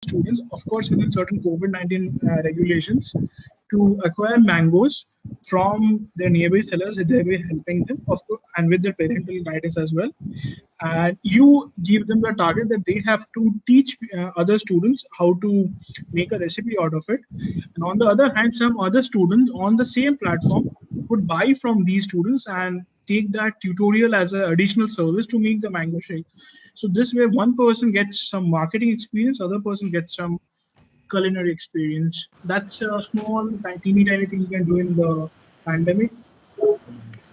students, of course, within certain COVID-19 regulations, to acquire mangoes from their nearby sellers. They were helping them, of course, and with their parental guidance as well. And you give them the target that they have to teach other students how to make a recipe out of it. And on the other hand, some other students on the same platform would buy from these students and take that tutorial as an additional service to make the mango shake. So this way, one person gets some marketing experience, other person gets some culinary experience. That's a small, teeny tiny thing you can do in the pandemic.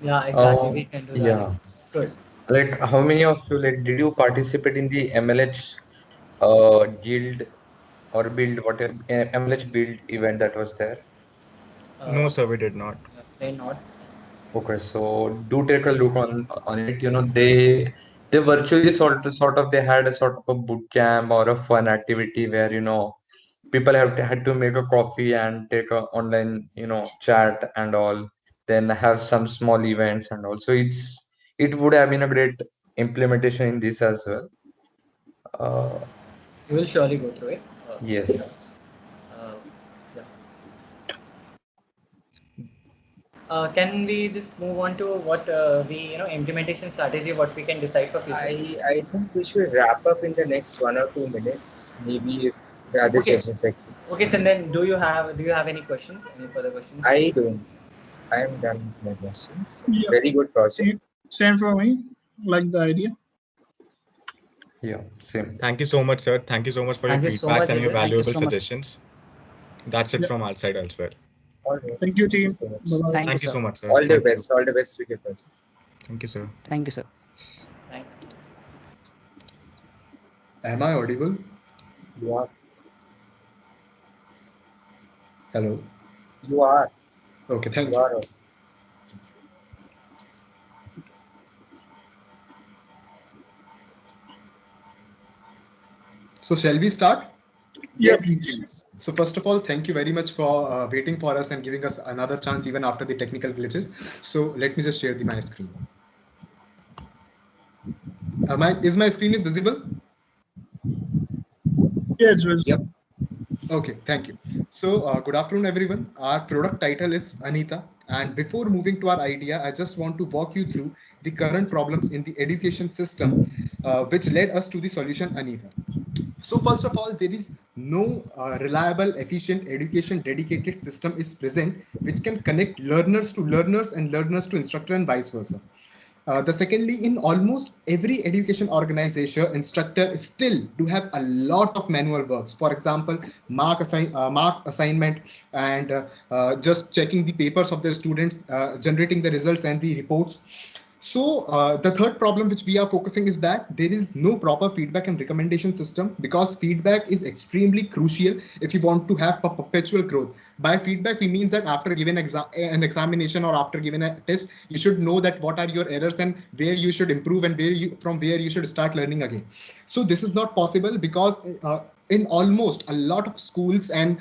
Yeah, exactly. We can do that. Yeah. Good. Like, how many of you, like, did you participate in the MLH guild or build, whatever MLH build event that was there? Uh, No, sir, we did not. explain not. Okay, so do take a look on it. They virtually sort of they had a sort of a boot camp or a fun activity where people had to make a coffee and take a online chat and all, then have some small events and all. So it would have been a great implementation in this as well. Uh, You will surely go through it. yes. Uh, yeah. Can we just move on to what the implementation strategy, what we can decide for future? I think we should wrap up in the next 1 or 2 minutes. Maybe if the other Okay. sessions like Okay, so then do you have any questions? Any further questions? I don't. I am done with my questions. Yeah. Very good project. Same for me. Like the idea. Yeah, same. Thank you so much, sir. Thank you so much for Thank your you so feedbacks much, and your Ajay. Thank you valuable so much. suggestions. That's it Yeah. from our side as well. All right. Thank you, team. so much. Bye-bye. Thank Thank you, you so sir. much, sir. All the Thank you. best. All the best with your project. Thank you, sir. Thank you, sir. Thank Am I audible? You are. Hello. You are. Okay, thank You you. are. So shall we start? Yeah, Yes, please. please. So first of all, thank you very much for waiting for us and giving us another chance even after the technical glitches. So let me just share my screen. Is my screen is visible? Yeah, it's visible. Yep. Okay, thank you. So good afternoon, everyone. Our product title is Anita. And before moving to our idea, I just want to walk you through the current problems in the education system, which led us to the solution Anita. So first of all, there is no reliable, efficient education dedicated system is present, which can connect learners to learners and learners to instructor and vice versa. The secondly, in almost every education organization, instructor still do have a lot of manual works. For example, mark assignment and just checking the papers of the students, generating the results and the reports. So the third problem which we are focusing is that there is no proper feedback and recommendation system, because feedback is extremely crucial if you want to have perpetual growth. By feedback, we means that after given an examination or after given a test, you should know that what are your errors and where you should improve and from where you should start learning again. So this is not possible because in almost a lot of schools and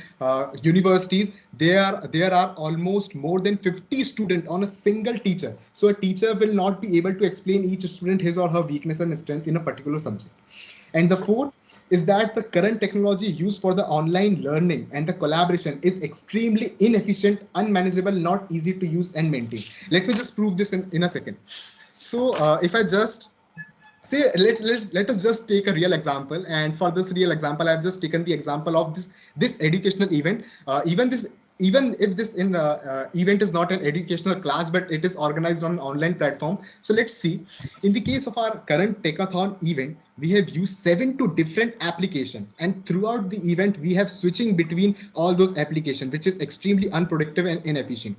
universities, there are almost more than 50 students on a single teacher. So a teacher will not be able to explain each student his or her weakness and strength in a particular subject. And the fourth is that the current technology used for the online learning and the collaboration is extremely inefficient, unmanageable, not easy to use and maintain. Let me just prove this in a second. So if I just say, let us just take a real example, and for this real example, I've just taken the example of this educational event. Even if this event is not an educational class, but it is organized on an online platform. So let's see. In the case of our current Techathon event, we have used 7 to different applications, and throughout the event, we have switching between all those applications, which is extremely unproductive and inefficient.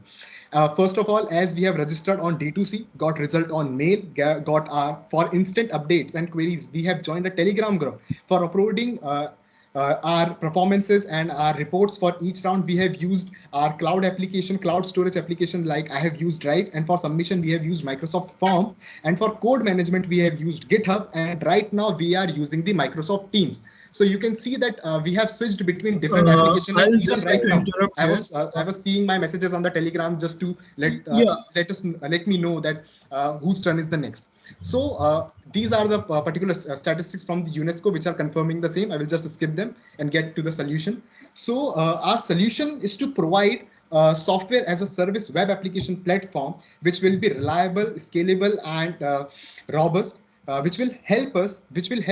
First of all, as we have registered on D2C, got result on mail, got for instant updates and queries, we have joined a Telegram group for uploading our performances and our reports. For each round, we have used our cloud application, cloud storage application, like I have used Drive, and for submission we have used Microsoft Form, and for code management we have used GitHub, and right now we are using the Microsoft Teams. So you can see that we have switched between different applications. I'll And even just right now, interrupt I here. was seeing my messages on the Telegram just to Yeah. let me know that whose turn is the next. So these are the particular statistics from the UNESCO which are confirming the same. I will just skip them and get to the solution. So our solution is to provide software as a service web application platform which will be reliable, scalable, and robust, which will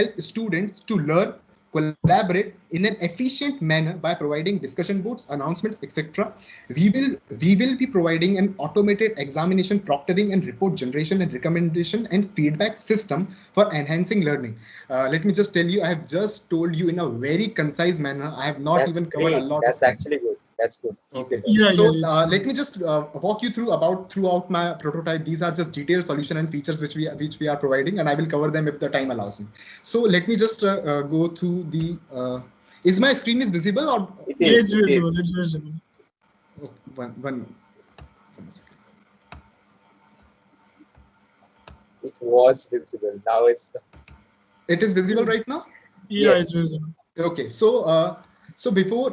help students to learn, collaborate in an efficient manner by providing discussion boards, announcements, etc. We will be providing an automated examination, proctoring, and report generation and recommendation and feedback system for enhancing learning. Let me just tell you, I have just told you in a very concise manner. I have not That's even covered a great. lot That's of things. actually good. That's good. Keep Okay. it up. Yeah, So yeah. let me just walk you throughout my prototype. These are just detailed solution and features which we are providing, and I will cover them if the time allows me. So let me just go through the. Is my screen is visible or It Yeah, is. it's It visible. is. It's visible. oh, one second. It was visible. Now it's. It is visible right now. Yeah, it's Yes. visible. Okay, so before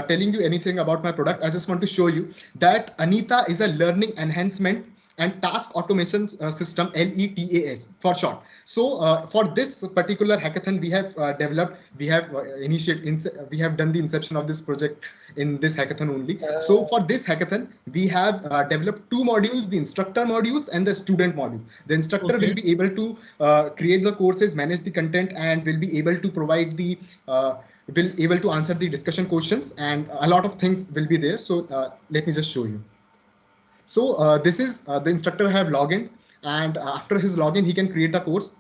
telling you anything about my product, I just want to show you that Anita is a learning enhancement and task automation system, LETAS for short. So for this particular hackathon, we have developed, we have we have done the inception of this project in this hackathon only. So for this hackathon, we have developed two modules: the instructor modules and the student module. The instructor Okay. will be able to create the courses, manage the content, and will be able to provide the will able to answer the discussion questions, and a lot of things will be there. So let me just show you. So this is the instructor have login, and after his login, he can create a course.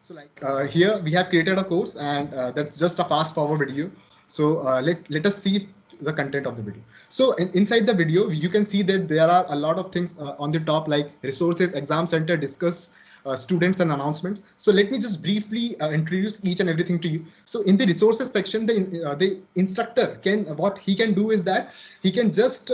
So like here we have created a course, and that's just a fast forward video. So let us see the content of the video. So inside the video, you can see that there are a lot of things on the top, like resources, exam center, discuss, students, and announcements. So let me just briefly introduce each and everything to you. So in the resources section, the instructor can, what he can do is that he can just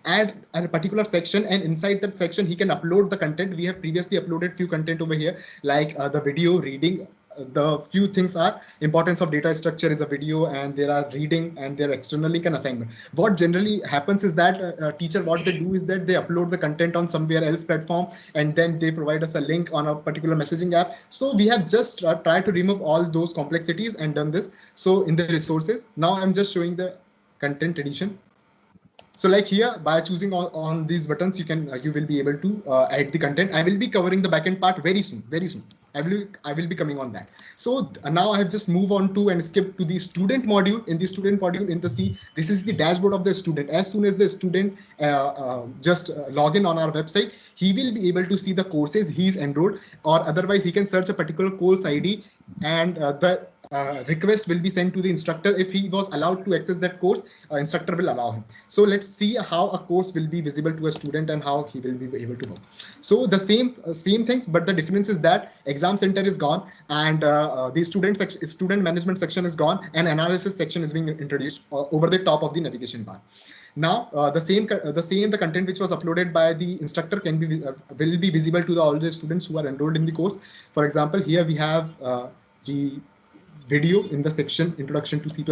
add a particular section, and inside that section he can upload the content. We have previously uploaded few content over here, like the video reading. The few things are importance of data structure is a video, and there are reading, and there are external link and assignment. What generally happens is that teacher, what they do is that they upload the content on somewhere else platform, and then they provide us a link on a particular messaging app. So we have just tried to remove all those complexities and done this. So in the resources, now I'm just showing the content edition. So like here, by choosing on these buttons, you will be able to add the content. I will be covering the backend part very soon, very soon. I will be coming on that. So now I have just moved on to and skipped to the student module. In the student module in the C, this is the dashboard of the student. As soon as the student just log in on our website, he will be able to see the courses he is enrolled, or otherwise he can search a particular course ID, and the request will be sent to the instructor. If he was allowed to access that course, instructor will allow him. So let's see how a course will be visible to a student and how he will be able to work. So the same things, but the difference is that exam center is gone, and the student management section is gone, and analysis section is being introduced over the top of the navigation bar. Now the content which was uploaded by the instructor will be visible to all the students who are enrolled in the course. For example, here we have the video in the section introduction to C++.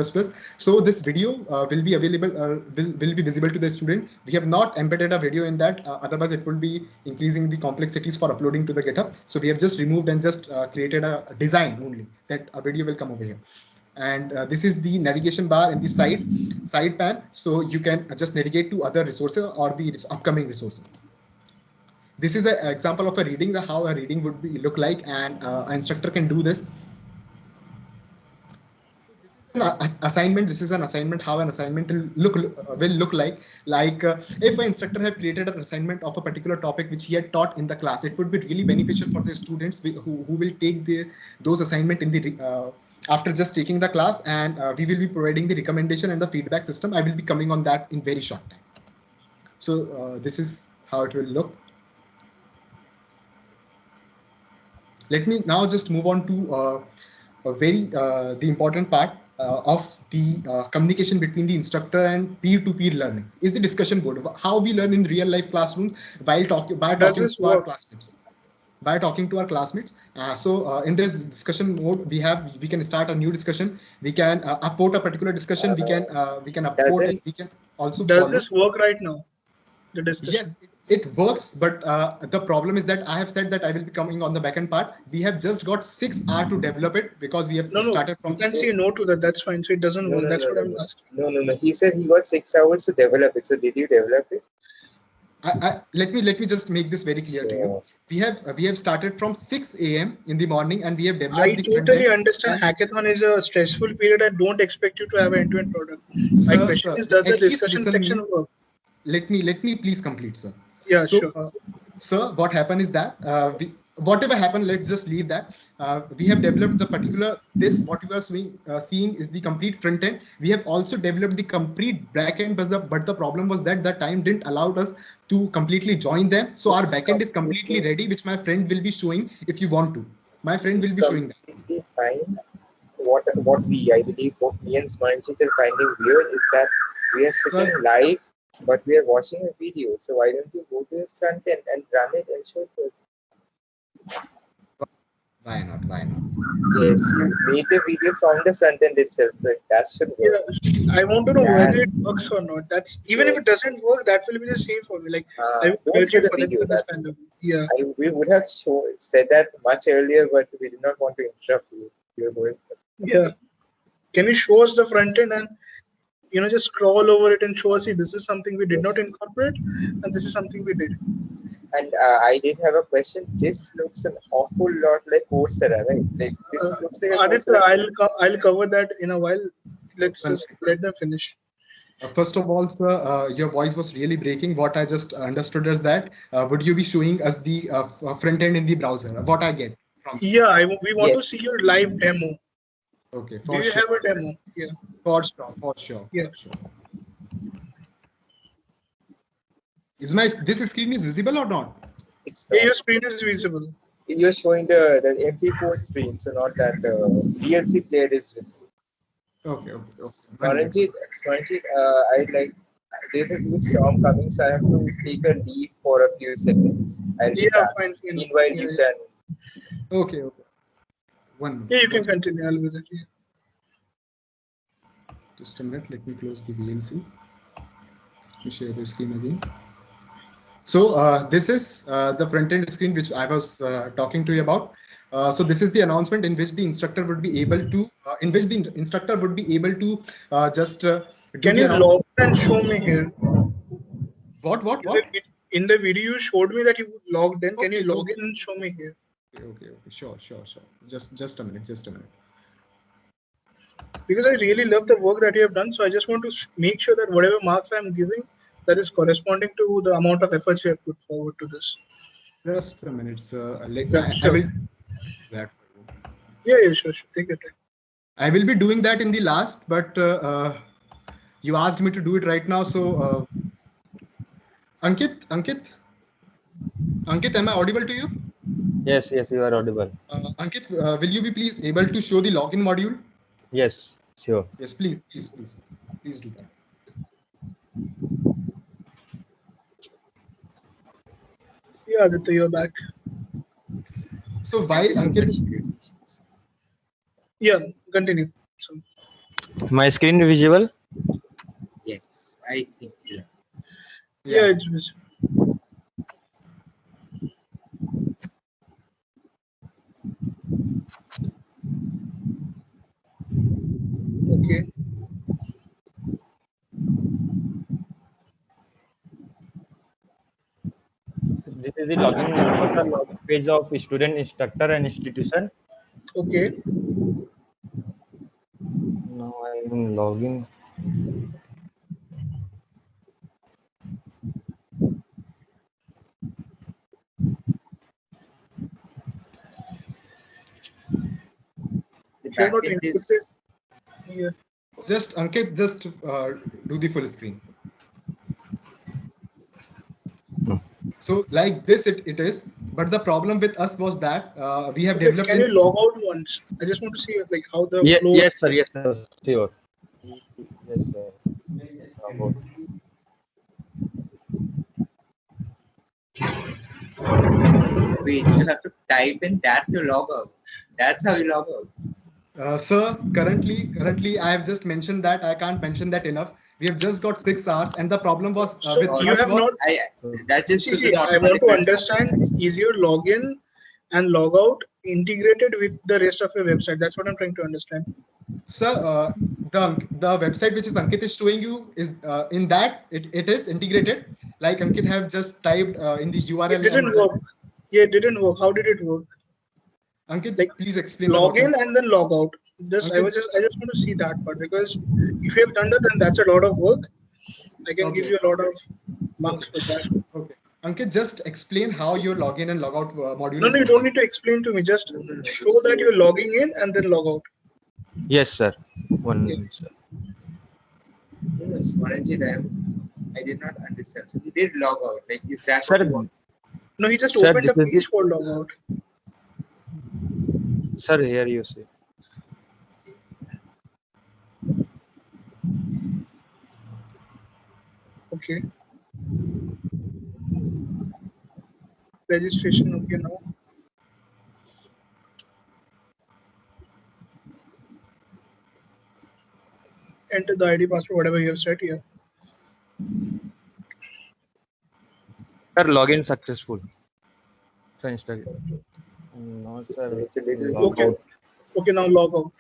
So this video will be available, will be visible to the student. We have not embedded a video in that, otherwise it would be increasing the complexities for uploading to the GitHub. So we have just removed and just created a design only that a video will come over here. And this is the navigation bar in the side pan. So you can just navigate to other resources or the upcoming resources. This is an example of a reading, how a reading would look like, and an instructor can do this. Assignment. This is an assignment, how an assignment will look like if an instructor have created an assignment of a particular topic which he had taught in the class, it would be really beneficial for the students who will take those assignment in the after just taking the class, and we will be providing the recommendation and the feedback system. I will be coming on that in very short time. So this is how it will look. Let me now just move on to the important part of the communication between the instructor and peer-to-peer learning is the discussion board. How we learn in real life classrooms while talking to our classmates. by talking to our classmates. So in this discussion mode, we can start a new discussion. We can upvote a particular discussion. We can upvote and we can also Does follow. this work right now? The discussion. Yes, it works, but the problem is that I have said that I will be coming on the backend part. We have just got 6 hours to develop it because we have started You from can say no to that. That's fine. So it doesn't work. That's what I'm asking. No. He said he got 6 hours to develop it. So did you develop it? Let me just make this very clear to you. We have started from 6 a.m. in the morning and we have developed I the totally front-end. understand hackathon is a stressful period. I don't expect you to have an end-to-end product. My Sir, question sir, is, does the at least discussion listen me. section work? Let me please complete, sir. Yeah, So, sure. Sir, what happened is that whatever happened, let's just leave that. We have developed the particular what you are seeing is the complete front end. We have also developed the complete back end, but the problem was that the time didn't allow us to completely join them. So our back end is completely ready, which my friend will be showing if you want to. My friend will be showing that. Completely fine. What I believe what me and Smanjit are finding weird is that we are sitting live, but we are watching a video. So why don't you go to the front end and run it and show it? Why not? Why not? Yes, you made the video from the front end itself. Right? That should work. Yeah, I want to know whether it works or not. That's even if it doesn't work, that will be the same for me. Like I will don't show the for video. this kind of We would have said that much earlier, but we did not want to interrupt you. You're going. Yeah. Can you show us the front end and just scroll over it and show us, see, this is something we did not incorporate and this is something we did. And I did have a question. This looks an awful lot like Coursera, right? Like this looks like a Aditya, I'll cover that in a while. Let's just let them finish. First of all, sir, your voice was really breaking. What I just understood is that would you be showing us the front end in the browser? What I get from we want to see your live demo. Okay, do you have a demo? Yeah. For sure. Yeah. For sure. Is this screen is visible or not? Your screen is visible. You're showing the MP4 screen, so not that VLC player is visible. Okay. Smanjit, there's a huge storm coming, so I have to take a leave for a few seconds. Fine. Meanwhile, you can. Okay. One. Yeah, you can continue. I'll visit you. Just a minute. Let me close the VLC. Let me share the screen again. So this is the front end screen which I was talking to you about. So this is the announcement in which the instructor would be able to, just. Can you log in and show me here? What? In the video you showed me that you logged in. Can you log in and show me here? Okay. Sure. Just a minute. Because I really love the work that you have done. So I just want to make sure that whatever marks I'm giving, that is corresponding to the amount of efforts you have put forward to this. Just a minute, sir. I will that. Yeah, sure. Take your time. I will be doing that in the last, but you asked me to do it right now. So Ankit, am I audible to you? Yes, you are audible. Ankit, will you be please able to show the login module? Yes, sure. Yes, please do that. Yeah, Aditya, you're back. So while Ankit, yeah, continue. So, my screen visible? Yes, I think. Yeah, it's visible. Okay. This is the login page of student, instructor, and institution. Okay. Now I am logging. Yeah. Just Ankit, do the full screen. So like this it is, but the problem with us was that we have developed. Can you log out once? I just want to see like how the flow. Yes, sir. Sure. Yes, sir. wait, you have to type in that to log out. That's how you log out. Sir, currently, I have just mentioned that. I can't mention that enough. We have just got 6 hours, and the problem was So with you us have was not. That just See, I want to understand, is your login and log out integrated with the rest of your website? That's what I'm trying to understand. Sir, the website which is Ankit is showing you is in that it is integrated. Like Ankit have just typed in the URL. It didn't work. Yeah, it didn't work. How did it work? Ankit, Like, please explain. Log in and then log out. I Okay. just want to see that part, because if you have done that, then that's a lot of work. I can give Okay. you a lot of marks for that. Okay. Ankit, just explain how your login and logout module No, is. no, you don't need to explain to me. Just show that you're logging in and then log out. Yes, sir. One minute, sir. Yes, Manojit, I did not understand. So he did log out. Like, is that Sir, what you want? No, he just Sir, opened a this is page for log out. sir, here you see. Okay. Registration, okay now. Enter the ID, password, whatever you have set here. Sir, login successful. Sir, Instagram. No, sir. It's a little Log Okay. out. Okay, now log out.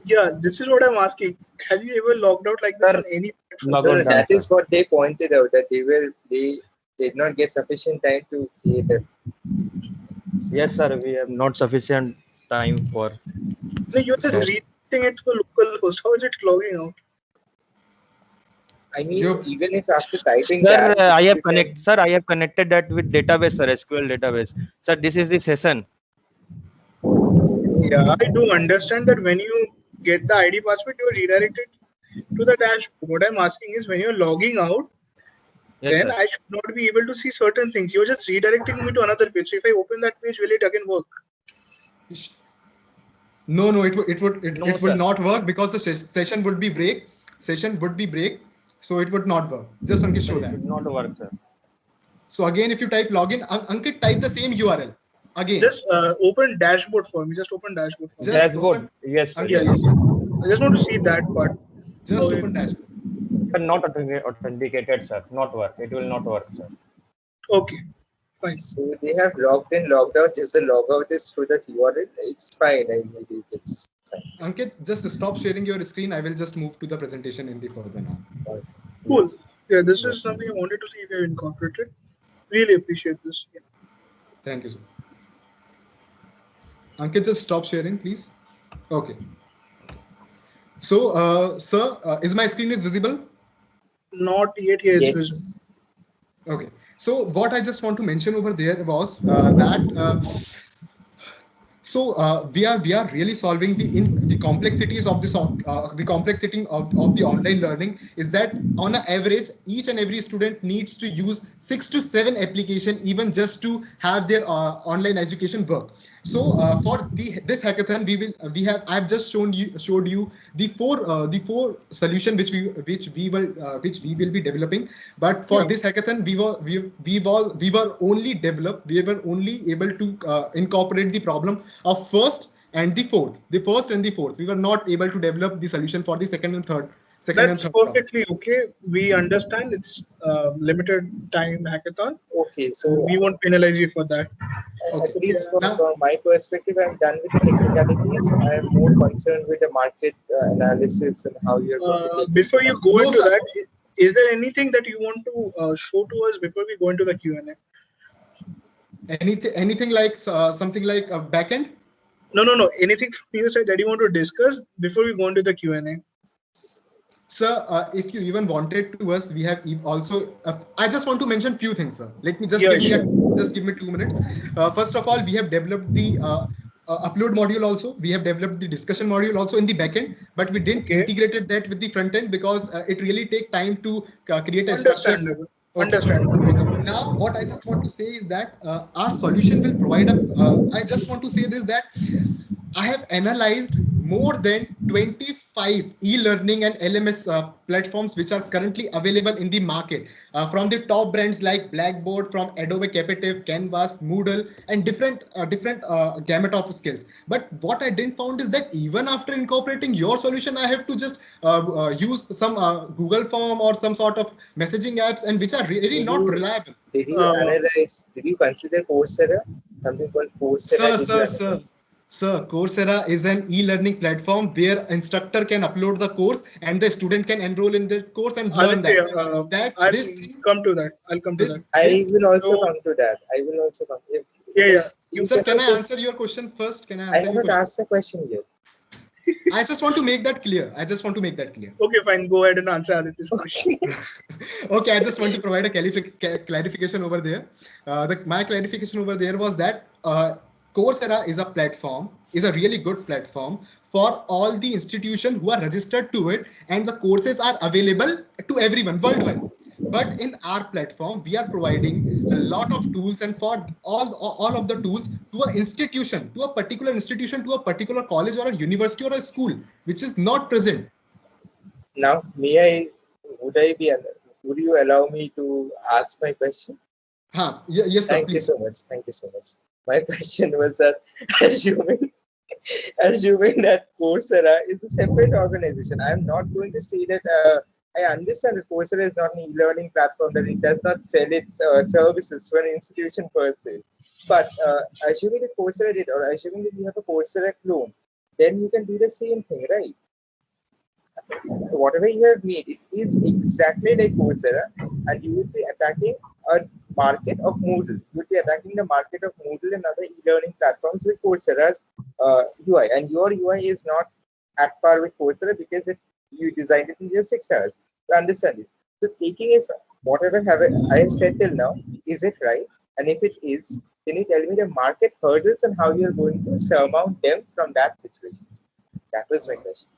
Yeah, this is what I'm asking. Have you ever logged out like this Sir, on any platform? log No, out no, done, that is sir. what they pointed out, that they did not get sufficient time to create it. Yes, sir. We have not sufficient time for. No, you're just So- reading it to the local host. How is it logging out? I mean, Yep. even if after typing Sir, that, I have you can- Sir, I have connected that with database, sir. SQL database. Sir, this is the session. Yeah, I do understand that when you get the ID password, you're redirected to the dashboard. What I'm asking is, when you're logging out, Yes, then sir. I should not be able to see certain things. You're just redirecting me to another page. So if I open that page, will it again work? No, it No, will sir. not work because the session would be break. Session would be break, so it would not work. Just Ankit show It that. should not work, sir. So again, if you type login, Ankit type the same URL again. Just open dashboard for me. Just open dashboard for me. Just Dashboard. open- Yes, sir. Yeah, Yes. I just want to see that part. Just Okay. open dashboard. Sir, not authenticated, sir. Not work. It will not work, sir. Okay, fine. so they have logged in, logged out. Just the logout is through the URL. It's fine. I believe it's fine. Ankit, just stop sharing your screen. I will just move to the presentation in the further now. Cool. Yeah, this is something I wanted to see if you have incorporated. Really appreciate this. Yeah. Thank you, sir. Ankit, just stop sharing, please. Okay. So, sir, is my screen is visible? Not yet here. It's visible. Yes. Okay. So what I just want to mention over there was that we are really solving the complexities of this the complexity of the online learning is that on an average each and every student needs to use 6 to 7 application even just to have their online education work. So for this hackathon I've just showed you the four solution which we will be developing, but for this hackathon we were only able to incorporate the problem of first and the fourth. We were not able to develop the solution for the second and third. That's perfectly okay. We understand it's limited time hackathon. Okay. So We won't penalize you for that. Okay. at least Now- from my perspective, I'm done with the technicalities. I'm more concerned with the market analysis and how you're going to take Before you go No, into sir. that, is there anything that you want to show to us before we go into the Q&A? Anything like something like a backend? No. Anything from your side that you want to discuss before we go into the Q&A? Sir, if you even wanted to us, we have also. I just want to mention few things, sir. Let me just Yeah, give me 2 minutes. First of all, we have developed the upload module also. We have developed the discussion module also in the backend, but we didn't integrated that with the front end because it really take time to create a structure. Understandable. Okay. Understandable. Now, what I just want to say is that our solution will provide I just want to say this, that I have analyzed more than 25 e-learning and LMS platforms which are currently available in the market from the top brands like Blackboard, from Adobe Capative, Canvas, Moodle, and different gamut of skills. But what I didn't found is that even after incorporating your solution, I have to just use some Google form or some sort of messaging apps, and which are really not reliable. Did you analyze? Did you consider Coursera? Something called Coursera. Sir, Coursera is an e-learning platform where instructor can upload the course and the student can enroll in the course and learn that. I'll come to that. I will also come to that. I will also come. Sir, can I answer your question first? Can I haven't asked the question yet. I just want to make that clear. Okay, fine. Go ahead and answer this question. Okay, I just want to provide a clarification over there. My clarification over there was that Coursera is a really good platform for all the institutions who are registered to it, and the courses are available to everyone worldwide. But in our platform, we are providing a lot of tools, and for all of the tools to a institution, to a particular institution, to a particular college or a university or a school, which is not present. Now, would you allow me to ask my question? Yes, sir. Thank you so much. My question was that assuming that Coursera is a separate organization, I am not going to say that I understand that Coursera is not an e-learning platform, that it does not sell its services to an institution per se. But assuming that Coursera did, or assuming that you have a Coursera clone, then you can do the same thing, right? Whatever you have made, it is exactly like Coursera, and you will be attacking a market of Moodle. You will be attacking the market of Moodle and other e-learning platforms with Coursera's UI, and your UI is not at par with Coursera because you designed it in just 6 hours. To understand this, so taking it, whatever I have said till now, is it right? And if it is, can you tell me the market hurdles and how you are going to surmount them from that situation? That was my question.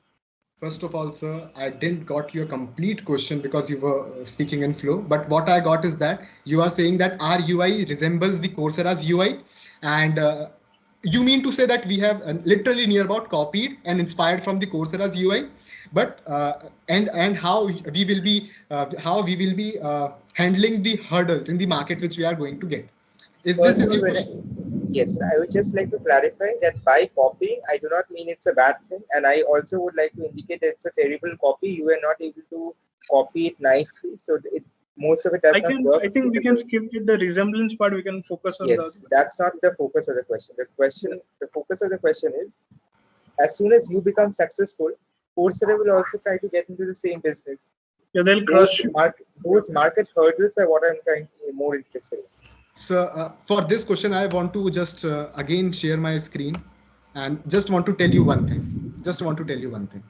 First of all, sir, I didn't got your complete question because you were speaking in flow. But what I got is that you are saying that our UI resembles the Coursera's UI, and you mean to say that we have literally near about copied and inspired from the Coursera's UI, but and how we will be handling the hurdles in the market which we are going to get. Is your question? Yes, I would just like to clarify that by copying, I do not mean it's a bad thing, and I also would like to indicate that it's a terrible copy. You are not able to copy it nicely, so most of it does not work. I think we can skip with the resemblance part. We can focus on that's not the focus of the question. The focus of the question is, as soon as you become successful, Coursera will also try to get into the same business. Yeah, they'll crush those market hurdles are what I'm more interested in. So for this question, I want to just again share my screen and just want to tell you one thing.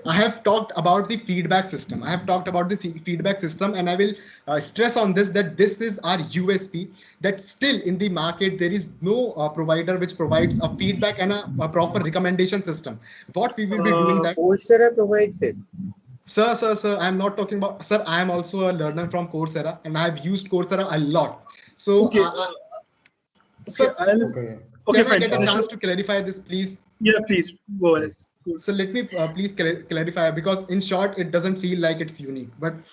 I have talked about the feedback system. And I will stress on this, that this is our USP, that still in the market, there is no provider which provides a feedback and a proper recommendation system. What we will be doing that. Coursera provides it. Sir, I'm not talking about, sir, I am also a learner from Coursera and I've used Coursera a lot. So, okay. Sir, can I get a chance to clarify this, please? Yeah, please go ahead. So let me please clarify, because in short, it doesn't feel like it's unique. But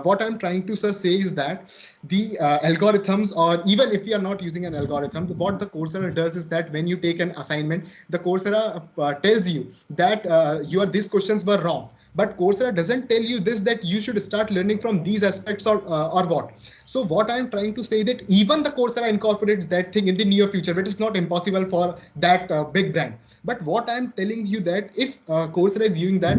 what I'm trying to, sir, say is that the algorithms, or even if you are not using an algorithm, what the Coursera does is that when you take an assignment, the Coursera tells you that these questions were wrong. But Coursera doesn't tell you this, that you should start learning from these aspects or what. So what I'm trying to say, that even the Coursera incorporates that thing in the near future, but it's not impossible for that big brand. But what I'm telling you, that if Coursera is using that,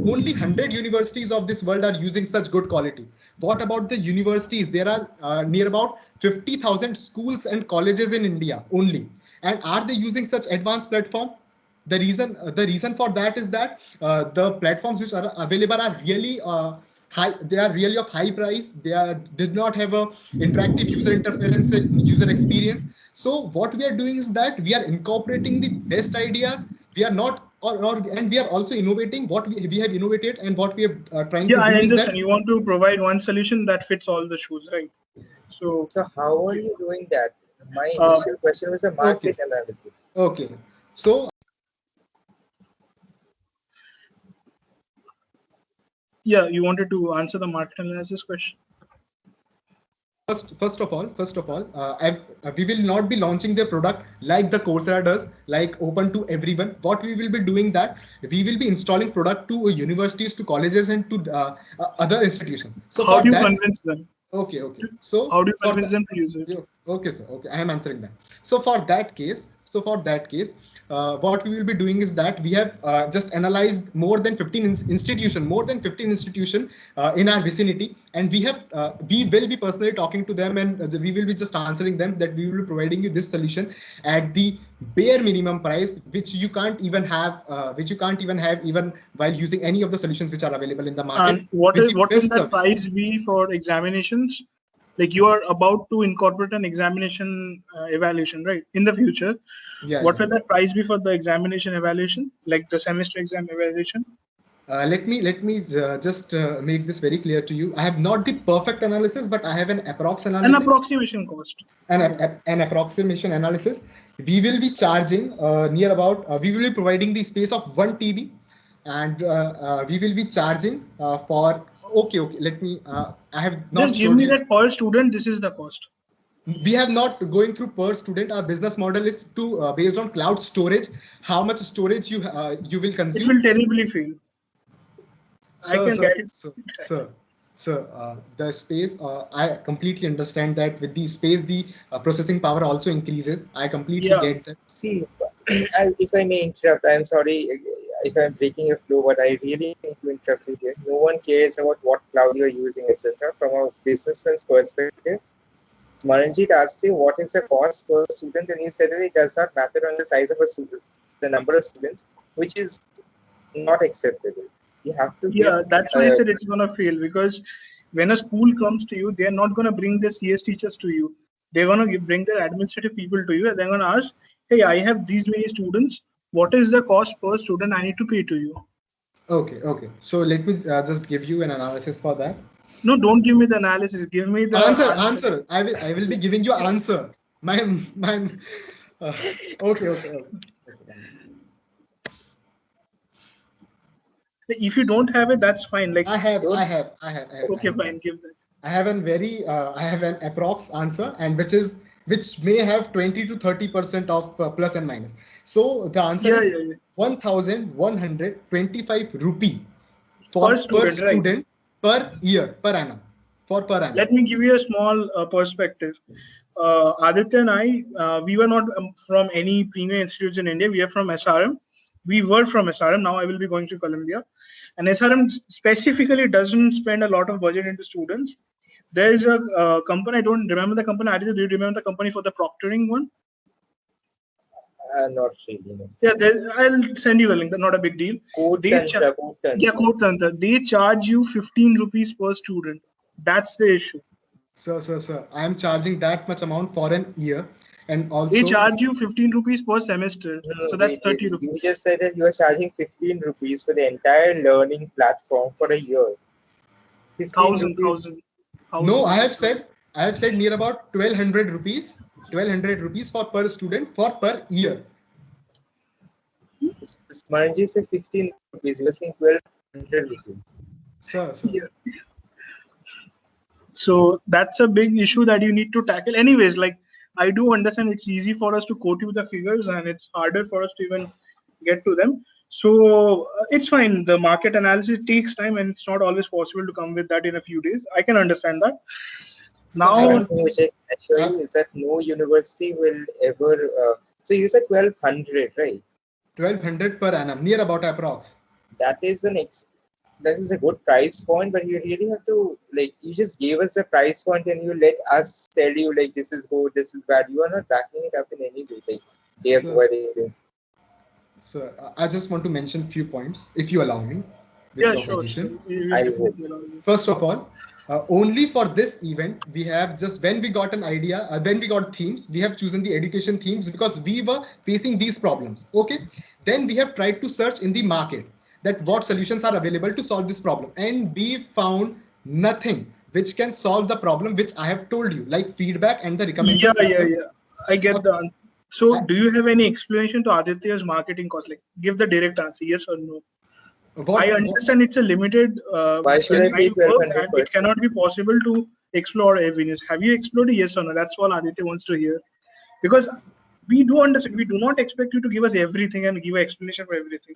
only 100 universities of this world are using such good quality. What about the universities? There are near about 50,000 schools and colleges in India only. And are they using such advanced platform? The reason for that is that the platforms which are available are really high. They are really of high price. They did not have a interactive user interference and user experience. So what we are doing is that we are incorporating the best ideas. We are not, and we are also innovating what we have innovated, and what we are trying to do. Yeah, I understand. You want to provide one solution that fits all the shoes, right? So how are you doing that? My initial question was a market analysis. Okay. So Yeah, you wanted to answer the market analysis question. First of all, we will not be launching the product like the Coursera does, like open to everyone. What we will be doing that we will be installing product to universities, to colleges, and to other institutions. So How for do you that, convince them? okay. So How do you for convince that, them to use it? okay, sir. Okay, I am answering that. So for that case, what we will be doing is that we have just analyzed more than 15 institution in our vicinity, and we will be personally talking to them, and we will be just answering them that we will be providing you this solution at the bare minimum price, which you can't even have, even while using any of the solutions which are available in the market. And what with is the what best will that service. price be for examinations? Like you are about to incorporate an examination evaluation, right? In the future, Yeah. what will that price be for the examination evaluation, like the semester exam evaluation? Let me just make this very clear to you. I have not the perfect analysis, but I have an approx analysis. An approximation cost. An approximation analysis. We will be charging we will be providing the space of 1 TB, and we will be charging for. Okay. Let me. I have not. Just give me that per student. This is the cost. We have not going through per student. Our business model is to based on cloud storage. How much storage you will consume? It will terribly fail. Sir, the space, I completely understand that with the space, the processing power also increases. I completely get that. See, if I may interrupt, I'm sorry if I'm breaking your flow, but I really need to interrupt you here. No one cares about what cloud you're using, etc. From a businessman's perspective, Manjit asked you what is the cost per student, and you said that it does not matter on the size of a student, the number of students, which is not acceptable. You have to. Yeah, that's why I said it's gonna fail, because when a school comes to you, they're not gonna bring their CS teachers to you. They're gonna bring their administrative people to you, and they're gonna ask, "Hey, I have these many students. What is the cost per student I need to pay to you?" Okay. So let me just give you an analysis for that. No, don't give me the analysis. Give me the answer. I will be giving you answer. Okay. If you don't have it, that's fine. Like I have. Okay, fine. Give that. I have an approx answer, and which may have 20 to 30% of plus and minus. So the answer is 1,125 rupee per student per year, per annum. Let me give you a small perspective. Aditya and I, we were not from any premier institutes in India. We are from SRM. We were from SRM. Now I will be going to Columbia. And SRM specifically doesn't spend a lot of budget into students. There is a company, I don't remember the company. Aditya, do you remember the company for the proctoring one? Not really. No. Yeah, I'll send you the link. Not a big deal. Codetantra. They charge you 15 rupees per student. That's the issue. Sir. I am charging that much amount for an year. And also, they charge you 15 rupees per semester. So that's 30 rupees. You just said that you are charging 15 rupees for the entire learning platform for a year. 1,000. No, I have said near about 1,200 rupees. 1,200 rupees for per student for per year. Manji said 15 rupees. You are saying 1,200 rupees. Sir. Yeah. So that's a big issue that you need to tackle. Anyways, like I do understand it's easy for us to quote you the figures, and it's harder for us to even get to them. So it's fine. The market analysis takes time, and it's not always possible to come with that in a few days. I can understand that. Now, I assure you is that no university will ever. So you said 1,200, right? 1,200 per annum, near about approx. That is a good price point, but you really have to, like, you just gave us the price point and you let us tell you like this is good, this is bad. You are not backing it up in any way. Like they have provided it. So I just want to mention a few points, if you allow me. Yeah, sure. First of all, only for this event, we have just when we got an idea, when we got themes, we have chosen the education themes because we were facing these problems. Okay. Then we have tried to search in the market that what solutions are available to solve this problem. And we found nothing which can solve the problem which I have told you, like feedback and the recommendation system. Yeah. I get the answer. So do you have any explanation to Aditya's marketing cost? Like give the direct answer, yes or no? I understand it's a limited Why should I pay time work 1200 and it cannot be possible to explore avenues. Have you explored it? Yes or no? That's all Aditya wants to hear. Because we do understand, we do not expect you to give us everything and give an explanation for everything.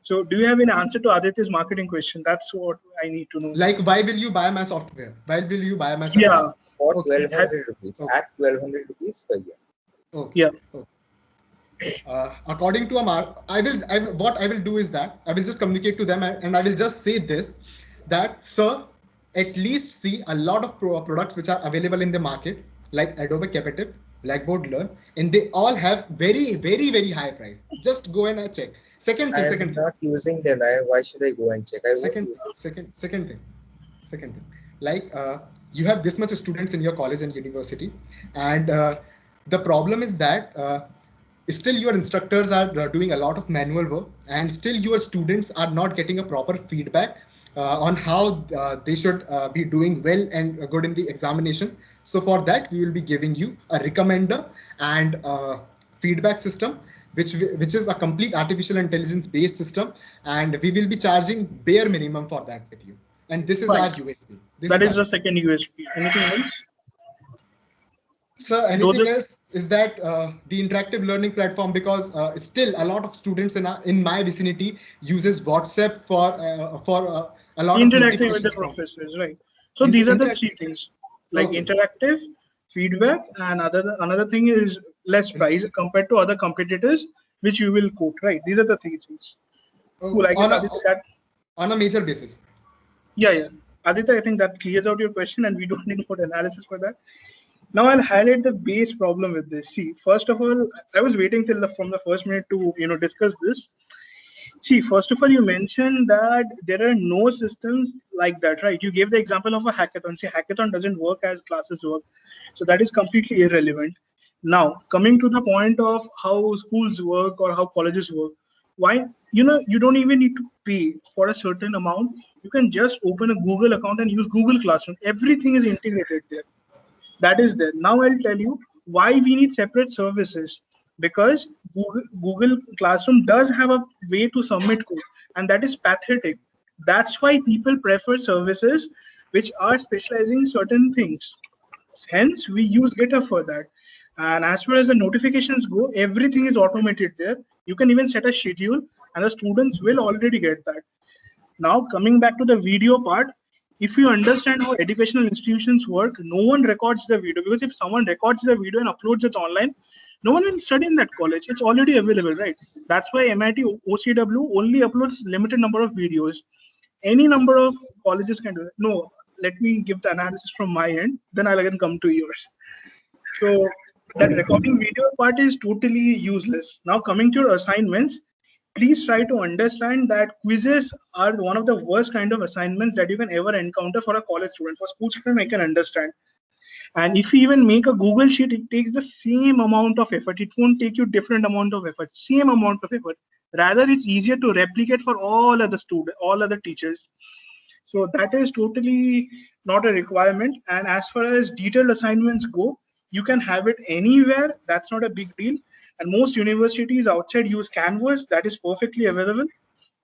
So do you have an answer to Aditya's marketing question? That's what I need to know. Like, why will you buy my software? Why will you buy my service? Yeah. For Okay. 1200 rupees, Okay. at 1200 rupees per year. Okay. Yeah. Okay. According to what I will do is that I will just communicate to them and I will just say this, that sir, at least see a lot of products which are available in the market, like Adobe Capative, Blackboard Learn, and they all have very, very, very high price. Just go and check. Second I thing, am not using them. Why should I go and check? I won't use them. second thing, like you have this much students in your college and university, and the problem is that still your instructors are doing a lot of manual work, and still your students are not getting a proper feedback on how they should be doing well and good in the examination. So for that, we will be giving you a recommender and feedback system, which is a complete artificial intelligence based system, and we will be charging bare minimum for that with you. And this is Fine. our USP. That is the second USP. Anything else? So anything else is that the interactive learning platform, because still a lot of students in my vicinity uses WhatsApp for a lot of Interacting with the professors, right? So these are the three things, like interactive, feedback, and another thing is less price compared to other competitors, which you will quote, right? These are the three things. Cool. I guess Aditya, that on a major basis. Yeah. Aditya, I think that clears out your question, and we don't need more analysis for that. Now I'll highlight the base problem with this. See, first of all, I was waiting from the first minute to discuss this. See, first of all, you mentioned that there are no systems like that, right? You gave the example of a hackathon. See, hackathon doesn't work as classes work, so that is completely irrelevant. Now, coming to the point of how schools work or how colleges work, why you don't even need to pay for a certain amount. You can just open a Google account and use Google Classroom. Everything is integrated there. That is there. Now I'll tell you why we need separate services, because Google Classroom does have a way to submit code, and that is pathetic. That's why people prefer services which are specializing in certain things. Hence, we use GitHub for that. And as far as the notifications go, everything is automated there. You can even set a schedule, and the students will already get that. Now, coming back to the video part, if you understand how educational institutions work, no one records the video, because if someone records the video and uploads it online, no one will study in that college. It's already available, right? That's why MIT OCW only uploads limited number of videos. Any number of colleges can do it. No, let me give the analysis from my end, then I'll again come to yours. So that recording video part is totally useless. Now coming to your assignments, please try to understand that quizzes are one of the worst kind of assignments that you can ever encounter for a college student. For school student, I can understand. And if you even make a Google sheet, it takes the same amount of effort. It won't take you different amount of effort, same amount of effort. Rather, it's easier to replicate for all other students, all other teachers. So that is totally not a requirement. And as far as detailed assignments go, you can have it anywhere. That's not a big deal. And most universities outside use Canvas. That is perfectly available.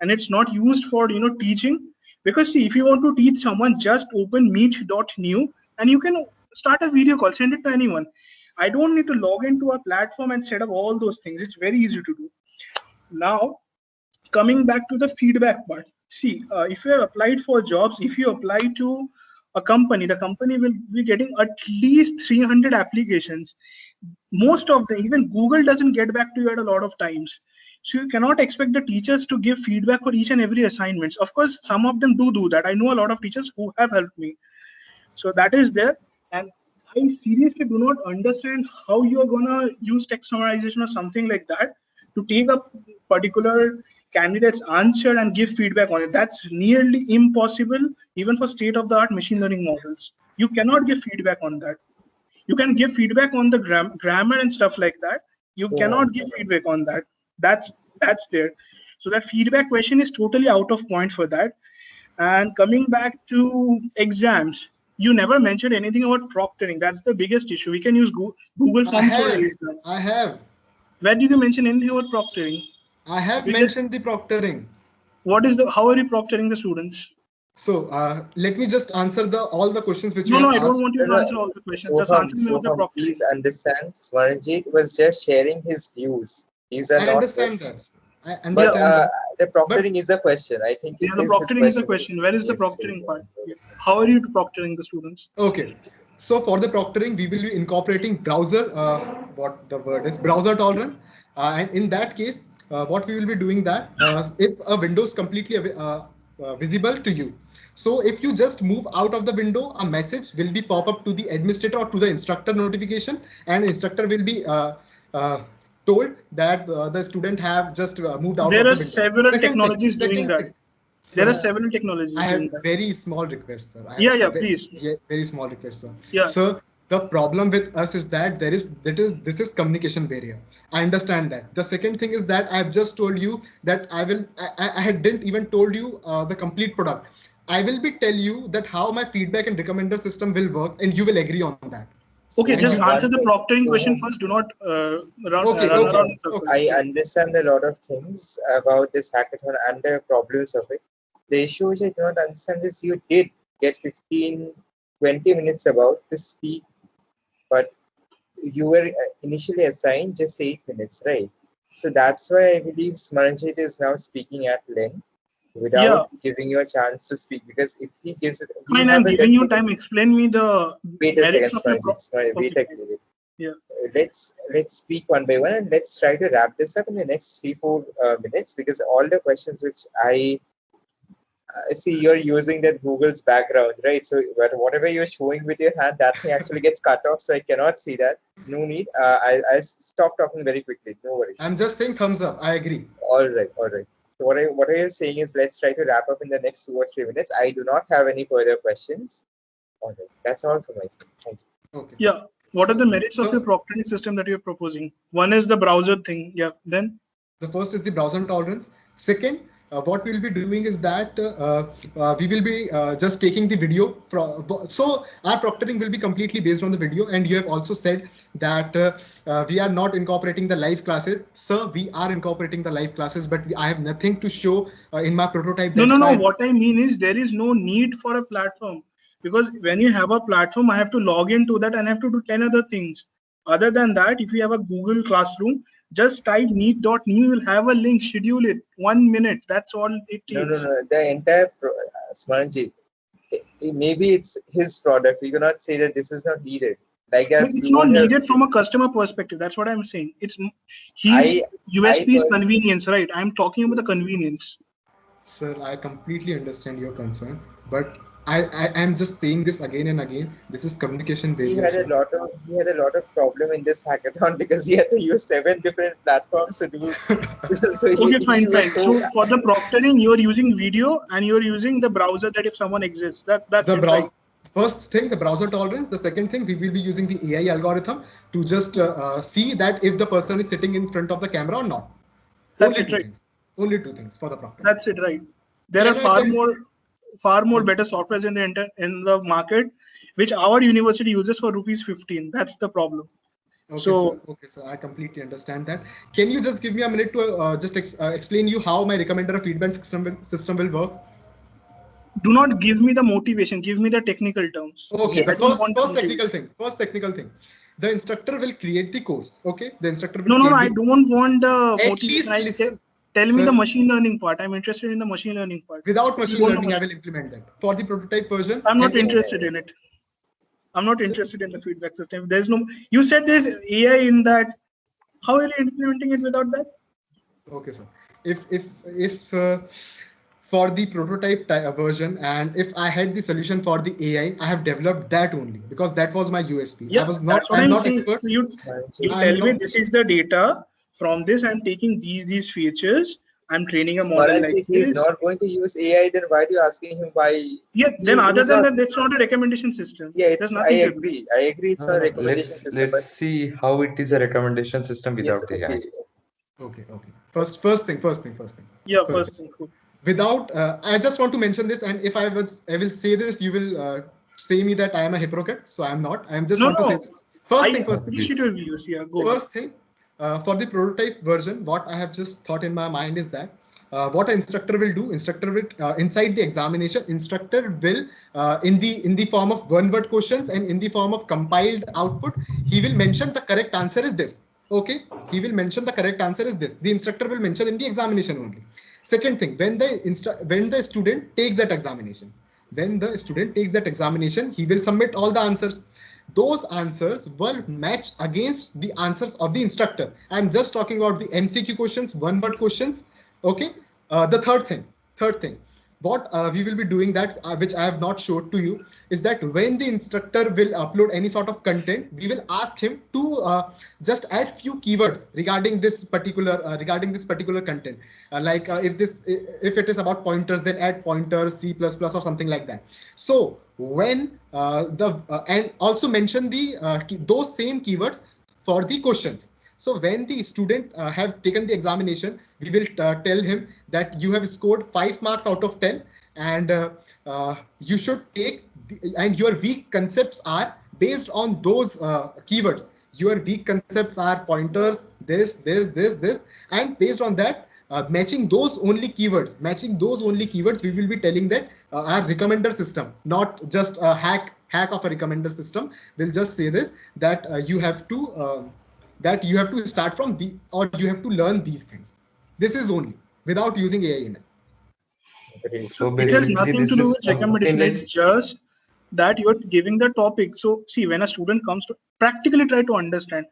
And it's not used for teaching. Because see, if you want to teach someone, just open meet.new and you can start a video call, send it to anyone. I don't need to log into a platform and set up all those things. It's very easy to do. Now, coming back to the feedback part. See, if you have applied for jobs, if you apply to a company, the company will be getting at least 300 applications. Most of them, even Google doesn't get back to you at a lot of times. So you cannot expect the teachers to give feedback for each and every assignment. Of course, some of them do that. I know a lot of teachers who have helped me. So that is there. And I seriously do not understand how you are going to use text summarization or something like that to take a particular candidate's answer and give feedback on it. That's nearly impossible, even for state-of-the-art machine learning models. You cannot give feedback on that. You can give feedback on the grammar and stuff like that. You cannot give feedback on that. That's there. So that feedback question is totally out of point for that. And coming back to exams, you never mentioned anything about proctoring. That's the biggest issue. We can use Google Forms for exam. I have. Where did you mention anything about proctoring? I have mentioned the proctoring. how are you proctoring the students? So let me just answer all the questions which you No, have I don't asked. want you to answer all the questions. Just Soham, answer me with the proctoring. please understand, Smarnjit was just sharing his views. These are I not understand questions. that. I But understand that. the proctoring is a question. I think Yeah, it the is his proctoring is the question. Where is the Yes, proctoring part? How are you proctoring the students? Okay. So for the proctoring, we will be incorporating browser, what the word is, browser tolerance. And in that case, what we will be doing that if a window is completely visible to you. So if you just move out of the window, a message will be pop up to the administrator or to the instructor notification, and instructor will be uh, told that the student have just moved out There of are the window. several Second technologies thing, doing second that. thing. There are Sir, several technologies I doing have that. very small request, sir. Yeah, please. Very small request, sir. Yeah. So the problem with us is that this is communication barrier. I understand that. The second thing is that I've just told you that I didn't even told you the complete product. I will be tell you that how my feedback and recommender system will work, and you will agree on that. Okay, just Soham, answer the one thing, proctoring question Soham, first. Do not Okay, run okay, around in circles. I understand a lot of things about this hackathon and the problems of it. The issue which I do not understand is you did get 15, 20 minutes about to speak, but you were initially assigned just 8 minutes, right? So that's why I believe Smarnjit is now speaking at length without giving you a chance to speak, because if he gives it, we Fine, have I'm a giving you technical- time. Explain me the Wait a second, merits of your Smarnjit. Wait a minute. Yeah. Let's speak one by one, and let's try to wrap this up in the next 3-4 minutes, because all the questions which I see, you're using that Google's background, right? So whatever you're showing with your hand, that thing actually gets cut off, so I cannot see that. No need. I'll stop talking very quickly. No worries. I'm just saying thumbs up. I agree. All right. So what I am saying is, let's try to wrap up in the next 2 or 3 minutes. I do not have any further questions. All right. That's all from my side. Thank you. Okay. Yeah. What are the merits of so- your proctoring system that you're proposing? One is the browser thing. Yeah. Then The first is the browser tolerance. Second, what we will be doing is that we will be just taking the video from. So our proctoring will be completely based on the video. And you have also said that we are not incorporating the live classes. Sir, we are incorporating the live classes, but I have nothing to show in my prototype. no. why- What I mean is there is no need for a platform, because when you have a platform, I have to log into that and I have to do 10 other things. Other than that, if you have a Google Classroom, just type meet.me, you will have a link, schedule it 1 minute. That's all it takes. No. The entire Smarnjit, maybe it's his product. We cannot say that this is not needed. Like that, But it's not needed from a customer perspective. That's what I'm saying. It's USP is convenience, right? I'm talking about the convenience. Sir, I completely understand your concern, but I am just saying this again and again. This is communication He barrier. had sir. a lot of problem in this hackathon because he had to use 7 different platforms to do. So Okay, fine. was So for the proctoring, you are using video and you are using the browser that if someone exists. That's The it, browser. right? First thing, the browser tolerance. The second thing, we will be using the AI algorithm to just see that if the person is sitting in front of the camera or not. That's Only it, two right? things. Only 2 things for the proctoring. That's it, right? There Can are I far more better softwares in the market, which our university uses for ₹15. That's the problem. Okay, sir. I completely understand that. Can you just give me a minute to just explain you how my recommender feedback system will work? Do not give me the motivation. Give me the technical terms. Okay, Yes. the first motivation. technical thing. The instructor will create the course. Okay, the instructor will No. create I don't want the At motivation. least listen. Tell me Sir, the machine learning part. I'm interested in the machine learning part. Without You machine don't know learning, I will implement that for the prototype version. I'm not and interested in it. I'm not interested in the feedback system. There's no. You said there's AI in that. How are you implementing it without that? Okay, sir. If for the prototype version, and if I had the solution for the AI, I have developed that only because that was my USP. Yeah, I was not. that's what I'm not saying. expert. So you I'm tell me not- this is the data. From this, I'm taking these features. I'm training a model like Smarnjit, he is this. not going to use AI, then why are you asking him why? Yeah. Then other he's than not- that, that's not a recommendation system. Yeah, There's I nothing to do. agree. It's not a recommendation system. Let's But see how it is a recommendation system yes, without AI. okay. Okay. First thing. Yeah, first thing. Cool. Without, I just want to mention this, and if I will say this, you will say me that I am a hypocrite. So I'm not. I am just want to say this. First I thing. appreciate your views. Yeah, go. First thing, for the prototype version, what I have just thought in my mind is that what an instructor will do, instructor will inside the examination, instructor will in the form of one word questions and in the form of compiled output, he will mention the correct answer is this. Okay, he will mention the correct answer is this. The instructor will mention in the examination only. Second thing, when the student takes that examination, he will submit all the answers. Those answers will match against the answers of the instructor. I'm just talking about the MCQ questions, one word questions. Okay. The third thing, what we will be doing that which I have not showed to you is that when the instructor will upload any sort of content, we will ask him to just add few keywords regarding this particular content. If it is about pointers, then add pointers, C++ or something like that. So when and also mention those same keywords for the questions. So when the student have taken the examination, we will tell him that you have scored 5 marks out of 10, and you should take and your weak concepts are based on those keywords. Your weak concepts are pointers, this, and based on that, matching those only keywords, we will be telling that our recommender system, not just a hack of a recommender system, will just say this, that you have to start from or you have to learn these things. This is only without using AI/ML. So It has basically, nothing this to do is with recommendation. something like It's just that you're giving the topic. So see, when a student comes to practically try to understand,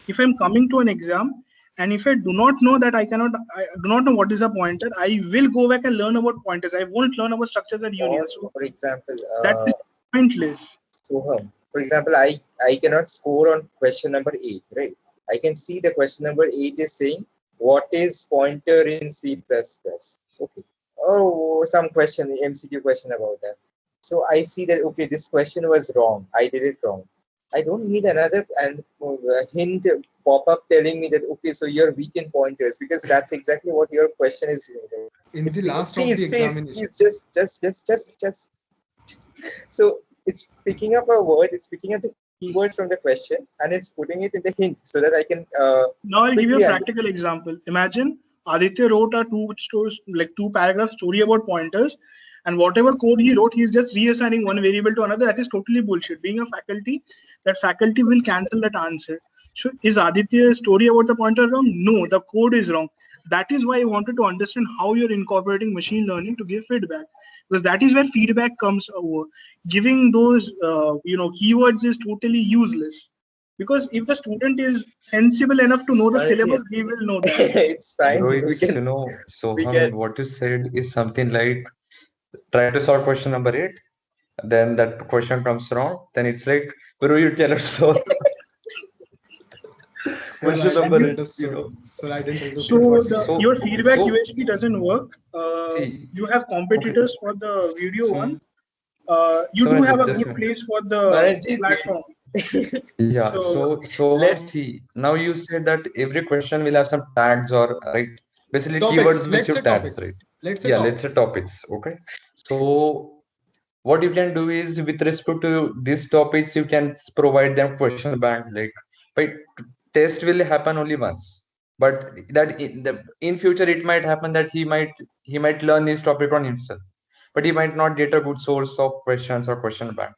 if I'm coming to an exam and if I do not know that I do not know what is a pointer, I will go back and learn about pointers. I won't learn about structures and unions. So for example, that is pointless. Soham, for example, I cannot score on question number 8, right? I can see the question number 8 is saying, what is pointer in C++? Okay. Oh, some question, MCQ question about that. So I see that, okay, this question was wrong. I did it wrong. I don't need another hint pop up telling me that, okay, so you're weak in pointers, because that's exactly what your question is doing. In the last of the examination. Please, just. So it's picking up a word, it's picking up the keyword from the question and it's putting it in the hint so that I can. Now I'll give you a practical example. Imagine Aditya wrote a two paragraph story about pointers, and whatever code he wrote, he's just reassigning one variable to another. That is totally bullshit. Being a faculty, that faculty will cancel that answer. So is Aditya's story about the pointer wrong? No, the code is wrong. That is why I wanted to understand how you're incorporating machine learning to give feedback, because that is where feedback comes over. Giving those keywords is totally useless, because if the student is sensible enough to know the syllabus, he will know that. It's fine. Rohit, Soham, what you said is something like, try to solve question number 8, then that question comes wrong, then it's like, Guru, you tell us so. Sir, I didn't understand. So your feedback USP doesn't work. You have competitors for the video one. You do have a good place for the platform. Yeah. So let's see. Now you said that every question will have some tags or basically keywords which you tags, right? Let's say topics. Okay. So what you can do is, with respect to these topics, you can provide them question bank. Test will happen only once, but that in future it might happen that he might learn this topic on himself, but he might not get a good source of questions or question bank.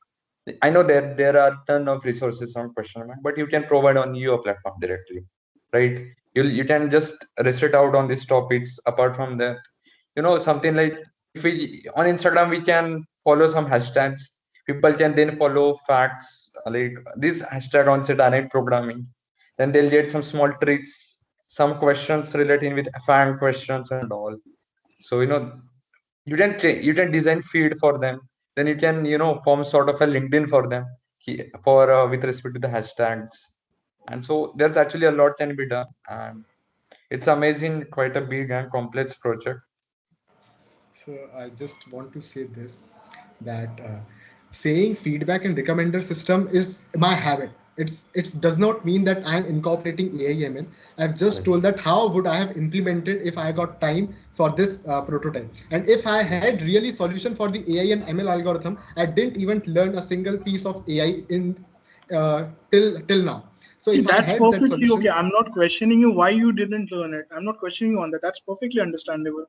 I know that there are a ton of resources on question bank, but you can provide on your platform directly, right? You can just restrict out on these topics. Apart from that, something like, if we on Instagram, we can follow some hashtags. People can then follow facts like this hashtag on dynamic programming. Then they'll get some small tricks, some questions relating with fan questions and all. So you can design feed for them. Then you can form sort of a LinkedIn for them for with respect to the hashtags. And so there's actually a lot can be done, and it's amazing, quite a big and complex project. So I just want to say this, that saying feedback and recommender system is my habit. It does not mean that I'm incorporating AI/ML. I've just told that how would I have implemented if I got time for this prototype. And if I had really solution for the AI and ML algorithm, I didn't even learn a single piece of AI in till now. So see, if that's I had perfectly that solution, okay. I'm not questioning you why you didn't learn it. I'm not questioning you on that. That's perfectly understandable.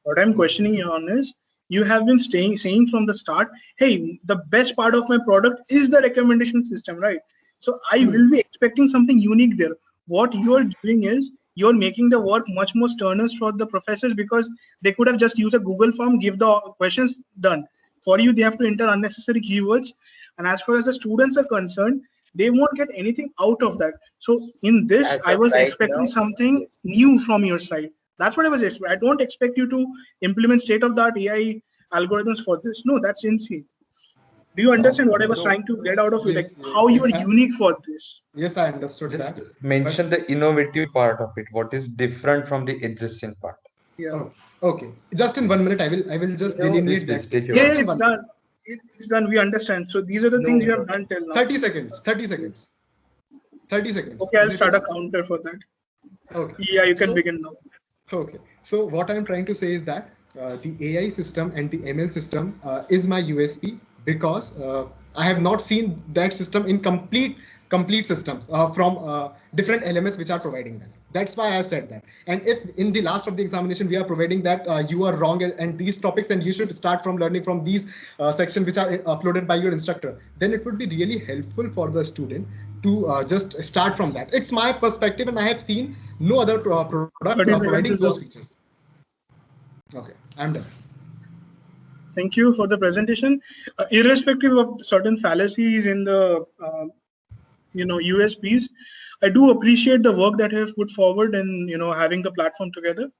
What I'm questioning you on is, you have been saying from the start, hey, the best part of my product is the recommendation system, right? So I will be expecting something unique there. What you're doing is you're making the work much more strenuous for the professors, because they could have just used a Google form, give the questions, done. For you, they have to enter unnecessary keywords. And as far as the students are concerned, they won't get anything out of that. So in this, As I of was right expecting now, something yes. new from your side. That's what I was expecting. I don't expect you to implement state-of-the-art AI algorithms for this. No, that's insane. Do you understand what I was So, trying to get out of you? Like yes, how you yes, are unique for this? yes, I understood Just that. mention the innovative part of it. What is different from the existing part? Yeah. Oh, okay. Just in 1 minute, I will just You know, Please, delineate please that. take your Yeah, Just time. in it's 1 done. It's done. We understand. So these are the No, things you no. have done till now. 30 seconds. 30 seconds. 30 seconds. Okay, I'll Is it start a enough? counter for that. Okay. Yeah, you can So- begin now. Okay. So what I'm trying to say is that the AI system and the ML system is my USP, because I have not seen that system in complete systems from different LMS which are providing that. That's why I said that. And if in the last of the examination we are providing that you are wrong and these topics, and you should start from learning from these sections which are uploaded by your instructor, then it would be really helpful for the student to just start from that. It's my perspective, and I have seen no other product 30 seconds providing is those up. features. Okay, I'm done. Thank you for the presentation. Irrespective of certain fallacies in the USPs, I do appreciate the work that you have put forward in having the platform together,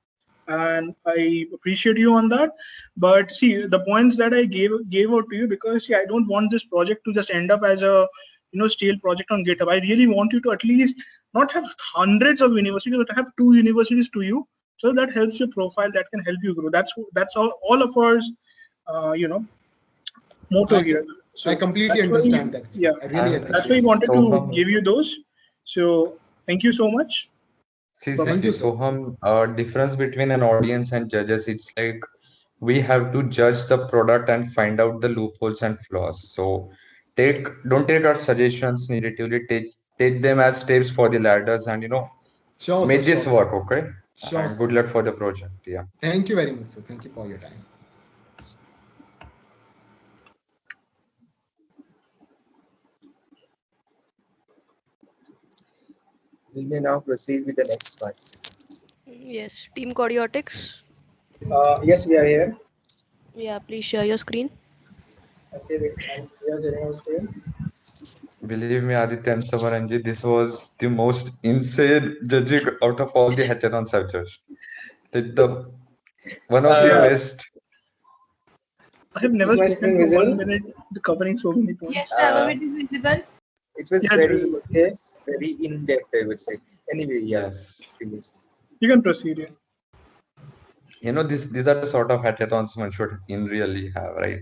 and I appreciate you on that. But see, the points that I gave out to you, because see, I don't want this project to just end up as a stale project on GitHub. I really want you to at least not have hundreds of universities, but have 2 universities to you, so that helps your profile, that can help you grow. That's all of ours, motto here. So I completely that's why understand that. Yeah, I really And that's why we appreciate it. wanted to Soham, give you those. So thank you so much. see, Bye-bye. Thank you, sir. Soham, difference between an audience and judges, it's like we have to judge the product and find out the loopholes and flaws. So don't take our suggestions negatively, take them as steps for the ladders, and Sure, sir. make Sure, this sir. work, okay? Sure, And sir. good luck for the project. Yeah. Thank you very much, sir. Thank you for your time. We may now proceed with the next part. Yes, Team Cardiotics. Yes, we are here. Yeah, please share your screen. Okay, wait, we are getting on screen. Believe me, Aditya and Samaranji, this was the most insane judging out of all the hackathons I've judged. The one of the Yeah. best. I have never Is my spoken screen for 1 visible? minute covering so many points. Yes, Trevor, it is visible. It was Yes, very, visible. Okay. very in-depth, I would say. Anyway, yeah. Yes. You can proceed. Yeah. These are the sort of hackathons one should really have, right?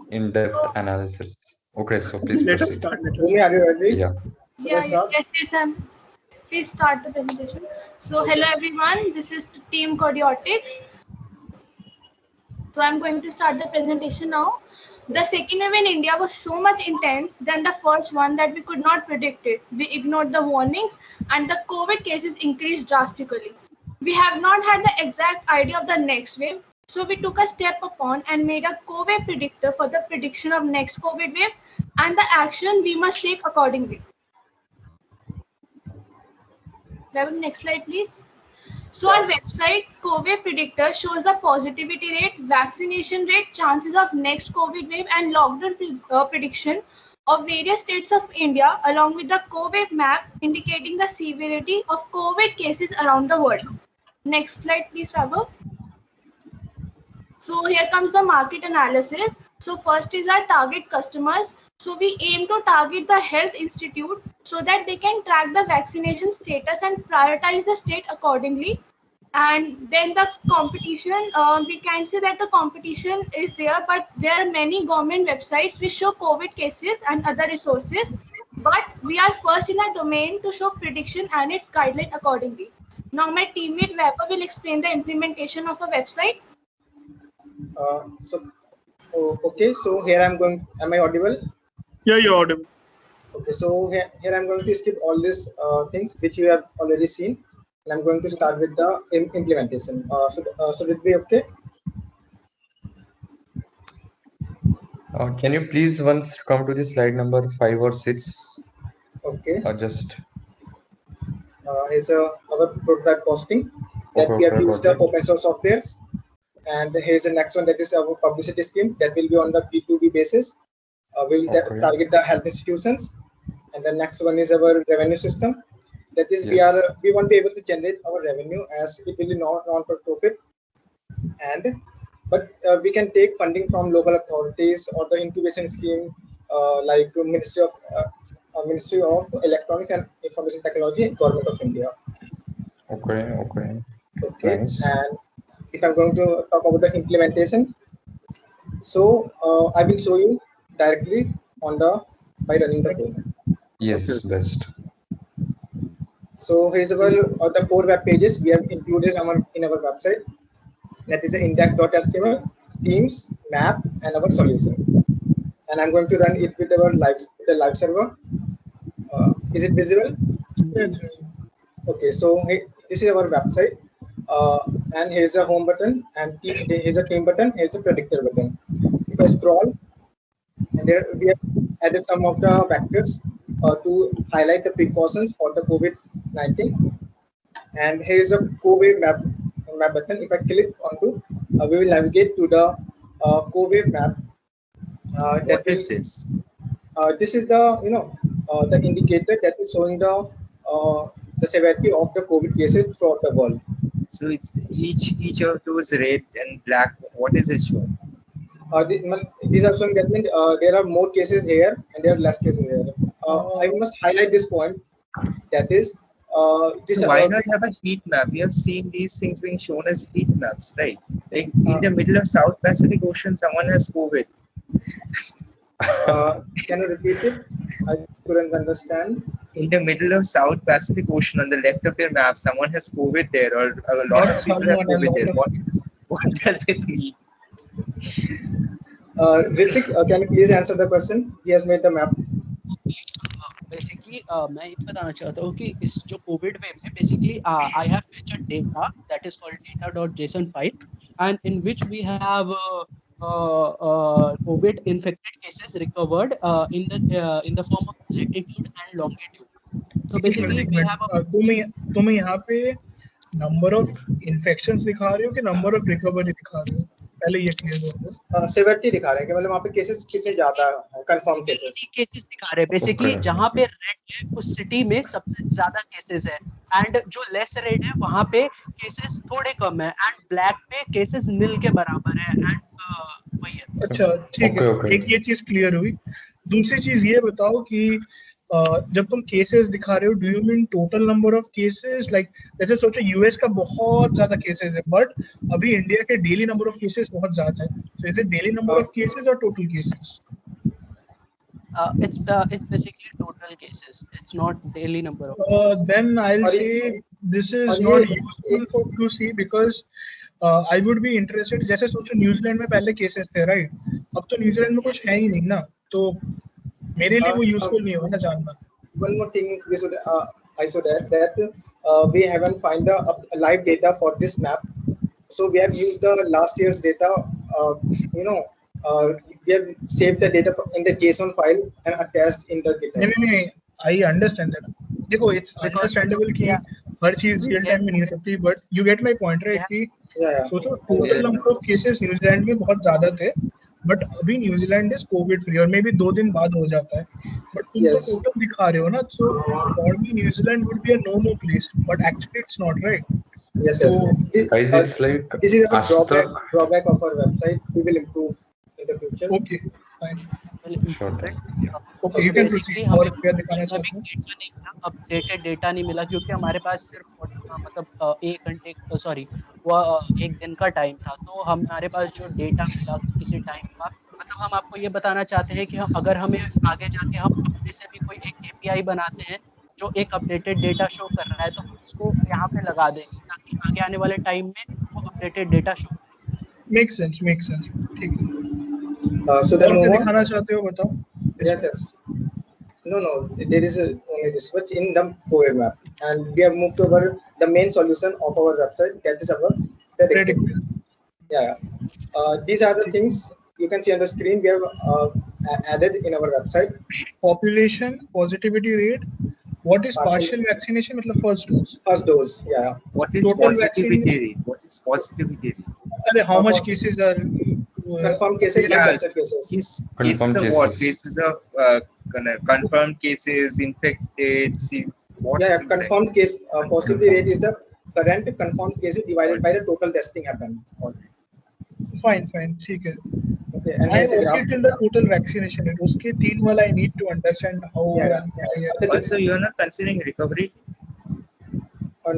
In-depth So, analysis. Okay, so please Let us proceed. start. Bhumi, are you ready? Yeah. So yeah, let's start. yes, please start the presentation. So, hello everyone, this is Team Cardiotics. So, I'm going to start the presentation now. The second wave in India was so much intense than the first one that we could not predict it. We ignored the warnings and the COVID cases increased drastically. We have not had the exact idea of the next wave, so we took a step upon and made a COVID predictor for the prediction of next COVID wave and the action we must take accordingly. Next slide, please. So our website, COVID Predictor, shows the positivity rate, vaccination rate, chances of next COVID wave, and lockdown prediction of various states of India, along with the COVID map indicating the severity of COVID cases around the world. Next slide, please, Raghav. So here comes the market analysis. So first is our target customers. So we aim to target the health institute so that they can track the vaccination status and prioritize the state accordingly. And then the competition, we can say that the competition is there, but there are many government websites which show COVID cases and other resources. But we are first in a domain to show prediction and its guideline accordingly. Now my teammate Weber will explain the implementation of a website. Okay, so here I'm going. Am I audible? Yeah, you're audible. Okay, so here I'm going to skip all these things which you have already seen. and I'm going to start with the implementation. So did we okay? Can you please once come to the slide number 5 or 6? Okay. Or just Here's our prototype costing that Okay, we have okay, used got it. open source softwares. And here's the next one, that is our publicity scheme that will be on the B2B basis. We will Okay. target the health institutions. And the next one is our revenue system. That is, Yes. we want to be able to generate our revenue as it will be non-for-profit. But we can take funding from local authorities or the incubation scheme, like Ministry of Electronics and Information Technology, Government of India. Okay, okay. Okay, Nice. and if I'm going to talk about the implementation, so I will show you directly by running the code. Yes, best. So here's the 4 web pages we have included in our website. That is the index.html, themes, map, and our solution. And I'm going to run it with the live server. Is it visible? Yes. Okay, so this is our website, and here's a home button, and here's a team button, here's a predictor button. If I scroll, and there we have added some of the vectors to highlight the precautions for the COVID-19. And here's a COVID map button. If I click onto, we will navigate to the COVID map. What is this? This is the the indicator that is showing the severity of the COVID cases throughout the world. So it's each of those red and black. What is it showing? These are showing that means there are more cases here and there are less cases here. I must highlight this point. That is, So why not have a heat map? We have seen these things being shown as heat maps, right? Like in the middle of South Pacific Ocean, someone has COVID. Can you repeat it? I couldn't understand. In the middle of South Pacific Ocean, on the left of your map, someone has COVID there, or a lot of people have COVID there. What does it mean? Ritik, can you please answer the question? He has made the map. Basically मैं ये बताना चाहता हूँ कि इस जो Covid wave में basically I have fetched data that is called data.json file and in which we have COVID infected cases recovered in the form of latitude and longitude. So basically we have तुम यहाँ पे number of infections दिखा रहे हो कि number of recovery दिखा रहे हो? पहले ये क्लियर हो। सेवरिटी दिखा रहे हैं कि मतलब वहाँ पे केसेस कितने ज्यादा है, कंफर्म केसेस दिखा रहे हैं बेसिकली जहाँ पे रेड है उस सिटी में सबसे ज्यादा केसेस है एंड जो लेस रेड है वहाँ पे केसेस थोड़े कम है एंड ब्लैक पे केसेस नील के बराबर है एंड वही है। अच्छा ठीक है, एक ये चीज क्लियर हुई। दूसरी चीज ये बताओ कि जब तुम केसेस दिखा रहे हो, do you mean total number of cases? Like जैसे सोचो यूएस का बहुत ज्यादा केसेस है बट अभी इंडिया के डेली नंबर ऑफ केसेस बहुत ज्यादा है, so is it daily number of cases और total cases? It's basically total cases. It's not daily number of cases. Then I'll say this is not useful to see because I would be interested. जैसे सोचो New Zealand में पहले cases थे right, अब तो New Zealand में कुछ है ही नहीं ना, तो मेरे लिए वो यूजफुल नहीं होगा ना जानना। One more thing we should I should add that we haven't find the live data for this map, so we have used the last year's data. We have saved the data in the JSON file and attached in the GitHub. नहीं, I understand that. देखो it's understandable कि हर चीज real time में नहीं हो सकती, but you get my point right कि सोचो total number of cases New Zealand में बहुत ज्यादा थे बट अभी न्यूजीलैंड इज कोविड फ्री और मे बी 2 दिन बाद हो जाता है, बट तुम तो टोटल दिखा रहे हो ना, so for me New Zealand would be a no no place but actually it's not right. Yes. It's like this is a drawback of our website. We will improve in the future. Okay, fine. Sure thing. Okay, you can proceed. और क्या दिखाना चाहते हो? Updated data नहीं मिला क्योंकि हमारे पास सिर्फ मतलब 1 घंटे सॉरी वो 1 दिन का टाइम था, तो हमारे पास जो डेटा मिला किसी टाइम का, मतलब हम आपको ये बताना चाहते हैं कि हम अगर हमें आगे जाके हम अपने से भी कोई एक एपीआई बनाते हैं जो एक अपडेटेड डेटा शो कर रहा है तो हम उसको यहाँ पे लगा देंगे ताकि आगे आने वाले टाइम में वो updated data show. Makes sense, ठीक है। So then क्या दिखाना चाहते हो बताओ? Yes. No, there is only research in the COVID map, and we have moved over the main solution of our website, that is our predictor. Yeah. These are the things you can see on the screen. We have added in our website. Population positivity rate. What is Partial- partial vaccination? मतलब first dose. First dose, yeah. What is Total positivity rate? What is positivity rate? अरे how much cases are Confirmed cases and Yeah. tested cases. Cases Confirmed of what? cases. Cases of confirmed cases, infected. See, what? Yeah, exactly? confirmed case positivity rate is the current confirmed cases divided by the total testing happened. Fine, ठीक है. Okay, and I here's a am graph. okay till the total vaccination rate. उसके 3 वाला I need to understand how. Also, you are not considering recovery.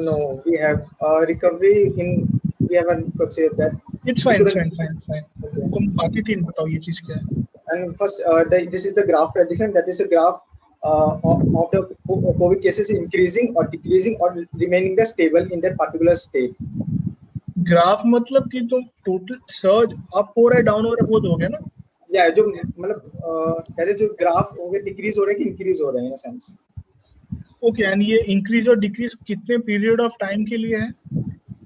No, we have recovery in. We haven't considered that. It's fine. Okay. तुम बाकी 3 बताओ ये चीज क्या है. And first, this is the graph prediction. That is a graph of the COVID cases increasing or decreasing or remaining the stable in that particular state. Graph मतलब कि तुम टोटल सर्च अप हो रहा है डाउन हो रहा है वो दोगे ना. या जो मतलब पहले जो ग्राफ हो गए डिक्रीज हो रहे हैं कि इंक्रीज हो रहे हैं इन सेंस. ओके, एंड ये इंक्रीज और डिक्रीज कितने पीरियड ऑफ टाइम के लिए है?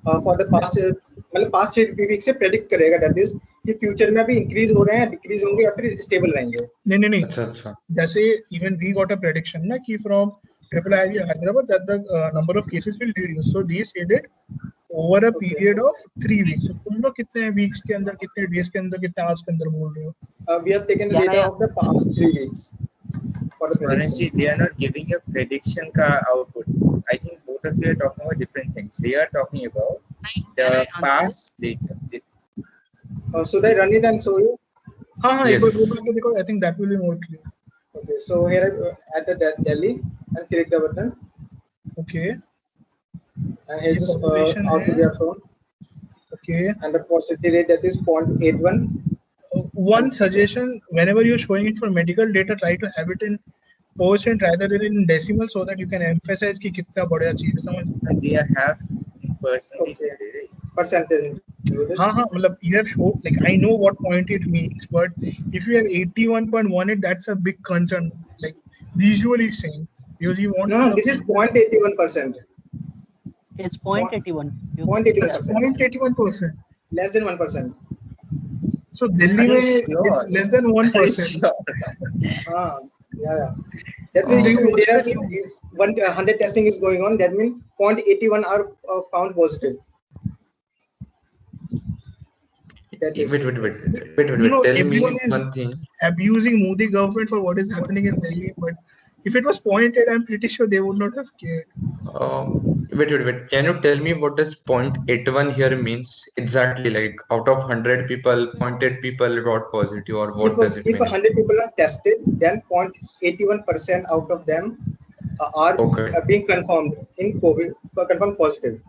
फॉर द पास्ट मतलब पास्ट 3 वीक से प्रेडिक्ट करेगा. दैट इज कि फ्यूचर में भी इंक्रीज हो रहे हैं, डिक्रीज होंगे या फिर स्टेबल रहेंगे. नहीं. अच्छा. जैसे even we got a prediction ना कि from triple I Hyderabad that the number of cases will reduce. So they said it over a period of 3 weeks. So, तुम लोग कितने वीक्स के अंदर, कितने डेज के अंदर, कितने आवर्स के अंदर बोल रहे हो? We have taken the data of the past 3 weeks for the prediction. They are not giving a prediction ka output. I think both of you are talking about different things. They are talking about the past data. Should I run it and show you? हाँ, Yes. एक बार वो करके देखो. I think that will be more clear. Okay, so here at the Delhi and click the button. Okay. And here's the output we have shown. Okay. And the positivity rate, that is 0.81. One suggestion: whenever you're showing it for medical data, try to have it in percent rather than in decimal, so that you can emphasize कि कितना बढ़िया चीज है. समझ? They have in percentage. Percentage. हाँ, मतलब you have showed, like I know what point it means, but if you have 81.18, that's a big concern. Like visually saying, because you want. No, this is 0.81%. It's 0.81. 0.81%. 0.81%. Less than 1%. So Delhi में it's less than 1%. Yeah. That means there are 100 testing is going on. That means 0.81 are found positive. Wait. You know, Tell me everyone is one thing. abusing Modi government for what is happening in Delhi, but if it was pointed, I'm pretty sure they would not have cared. Wait. Can you tell me what does 0.81 here means exactly? Like out of 100 people, 0.8 people got positive, or what does it mean? If 100 people are tested, then 0.81% out of them are being confirmed in COVID, confirmed positive.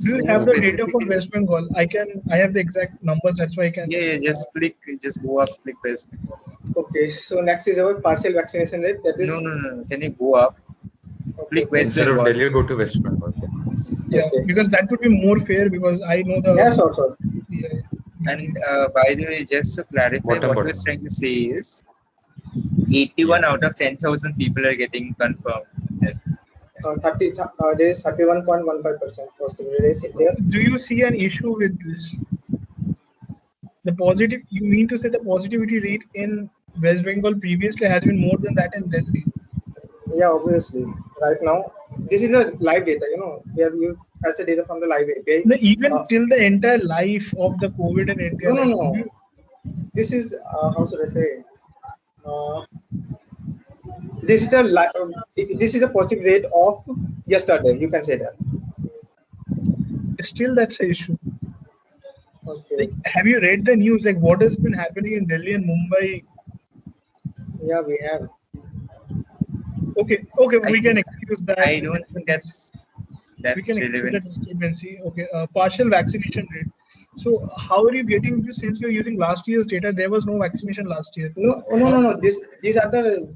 Do you have the data for West Bengal? I have the exact numbers. That's why I can. Yeah. Just go up, click West Bengal. Okay. So next is our partial vaccination rate. That is. No. Can you go up? Click West Instead of Bengal. Delhi, go to West Bengal. Yeah, okay. Because that would be more fair because I know the. Yes, also. Yeah. And by the way, just to clarify, what we're trying to say is 81 out of 10,000 people are getting confirmed. 30, there is 31.15% positivity rate there. Do you see an issue with this? The positive, you mean to say the positivity rate in West Bengal previously has been more than that in Delhi? Yeah, obviously. Right now, this is the live data, you know, we have used as the data from the live API. No, even till the entire life of the COVID in India. No. This is, how should I say? This is a positive rate of yesterday. You can say that. Still, that's an issue. Okay. Like, have you read the news? Like, what has been happening in Delhi and Mumbai? Yeah, we have. Okay, we can excuse that. I don't think that's we can relevant. excuse that discrepancy. Okay, partial vaccination rate. So, how are you getting this? Since you're using last year's data, there was no vaccination last year. No. These are the.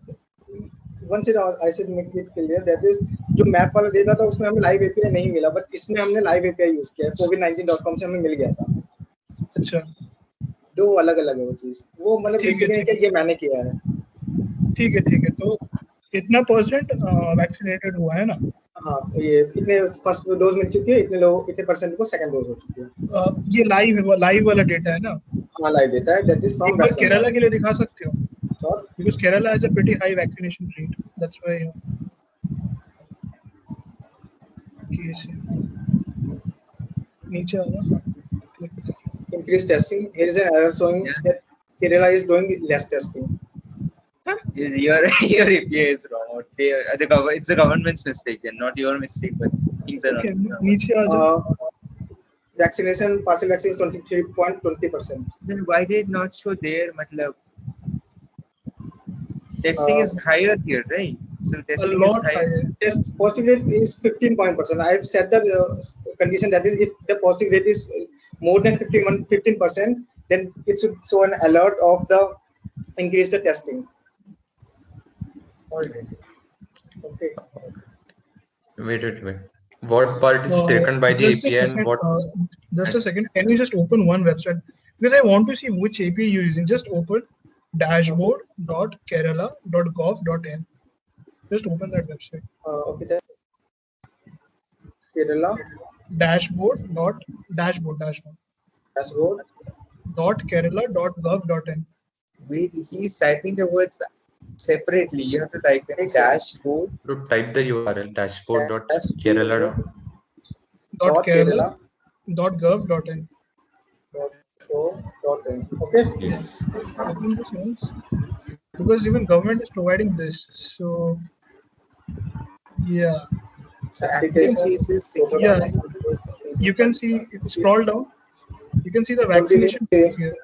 Once I should make it clear that is जो map वाला data था उसमें हमें live API नहीं मिला, but इसमें हमने live API use किया है. covid19.com से हमें मिल गया था. अच्छा, दो अलग अलग है वो चीज. वो मतलब ये मैंने किया है. ठीक है. तो इतना परसेंट वैक्सीनेटेड हुआ है ना। हाँ, ये इतने फर्स्ट डोज मिल चुकी है, इतने लोग इतने परसेंट को सेकंड डोज हो चुकी है। ये लाइव वाला डेटा है ना। हाँ, लाइव डेटा है, दैट इज फ्रॉम एक बार केरला के लिए दिखा सकते हो? Sir, because Kerala has a pretty high vaccination rate, that's why case नीचे आओ। increased testing. Here is an error showing that Kerala is doing less testing. Your API is wrong. It's the government's mistake, and not your mistake. But things are okay, not. नीचे आ जाओ। Vaccination, partial vaccination is 23.20%. Then why did not show there? Matlab, testing is higher here, right? So testing a lot is higher. Test positive rate is 15%. I've set the condition that is if the positive rate is more than 15%, then it should show an alert of the increase the testing. Okay. Wait. What part is taken by the just a API and second, what? Just a second. Can you just open one website? Because I want to see which API you're using. Just open dashboard.kerala.gov.in. Just open that website. Okay. Then Kerala dashboard.kerala.gov.in. Wait, he's typing the words separately. You have to type in dashboard. To type the URL dashboard.kerala.gov.in. Okay. Yes. I think this means because even government is providing this, so yeah. So active cases, Yeah, you can see. If you scroll down, you can see the vaccination here.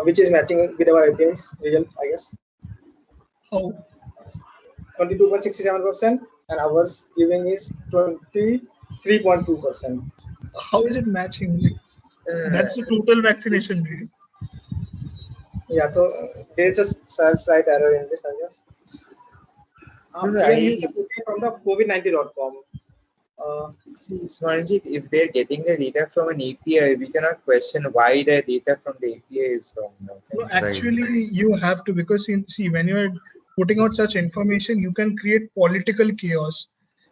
Which is matching with our API's result, I guess. Oh, 22.67%, and ours giving is 23.2%. how is it matching? Like, that's the total vaccination rate. Yeah, so there is a slight error in this, I guess. From the COVID-19.com. See, Smarnjit, if they're getting the data from an API, we cannot question why the data from the API is wrong. No, actually, you have to, because see, when you are putting out such information, you can create political chaos,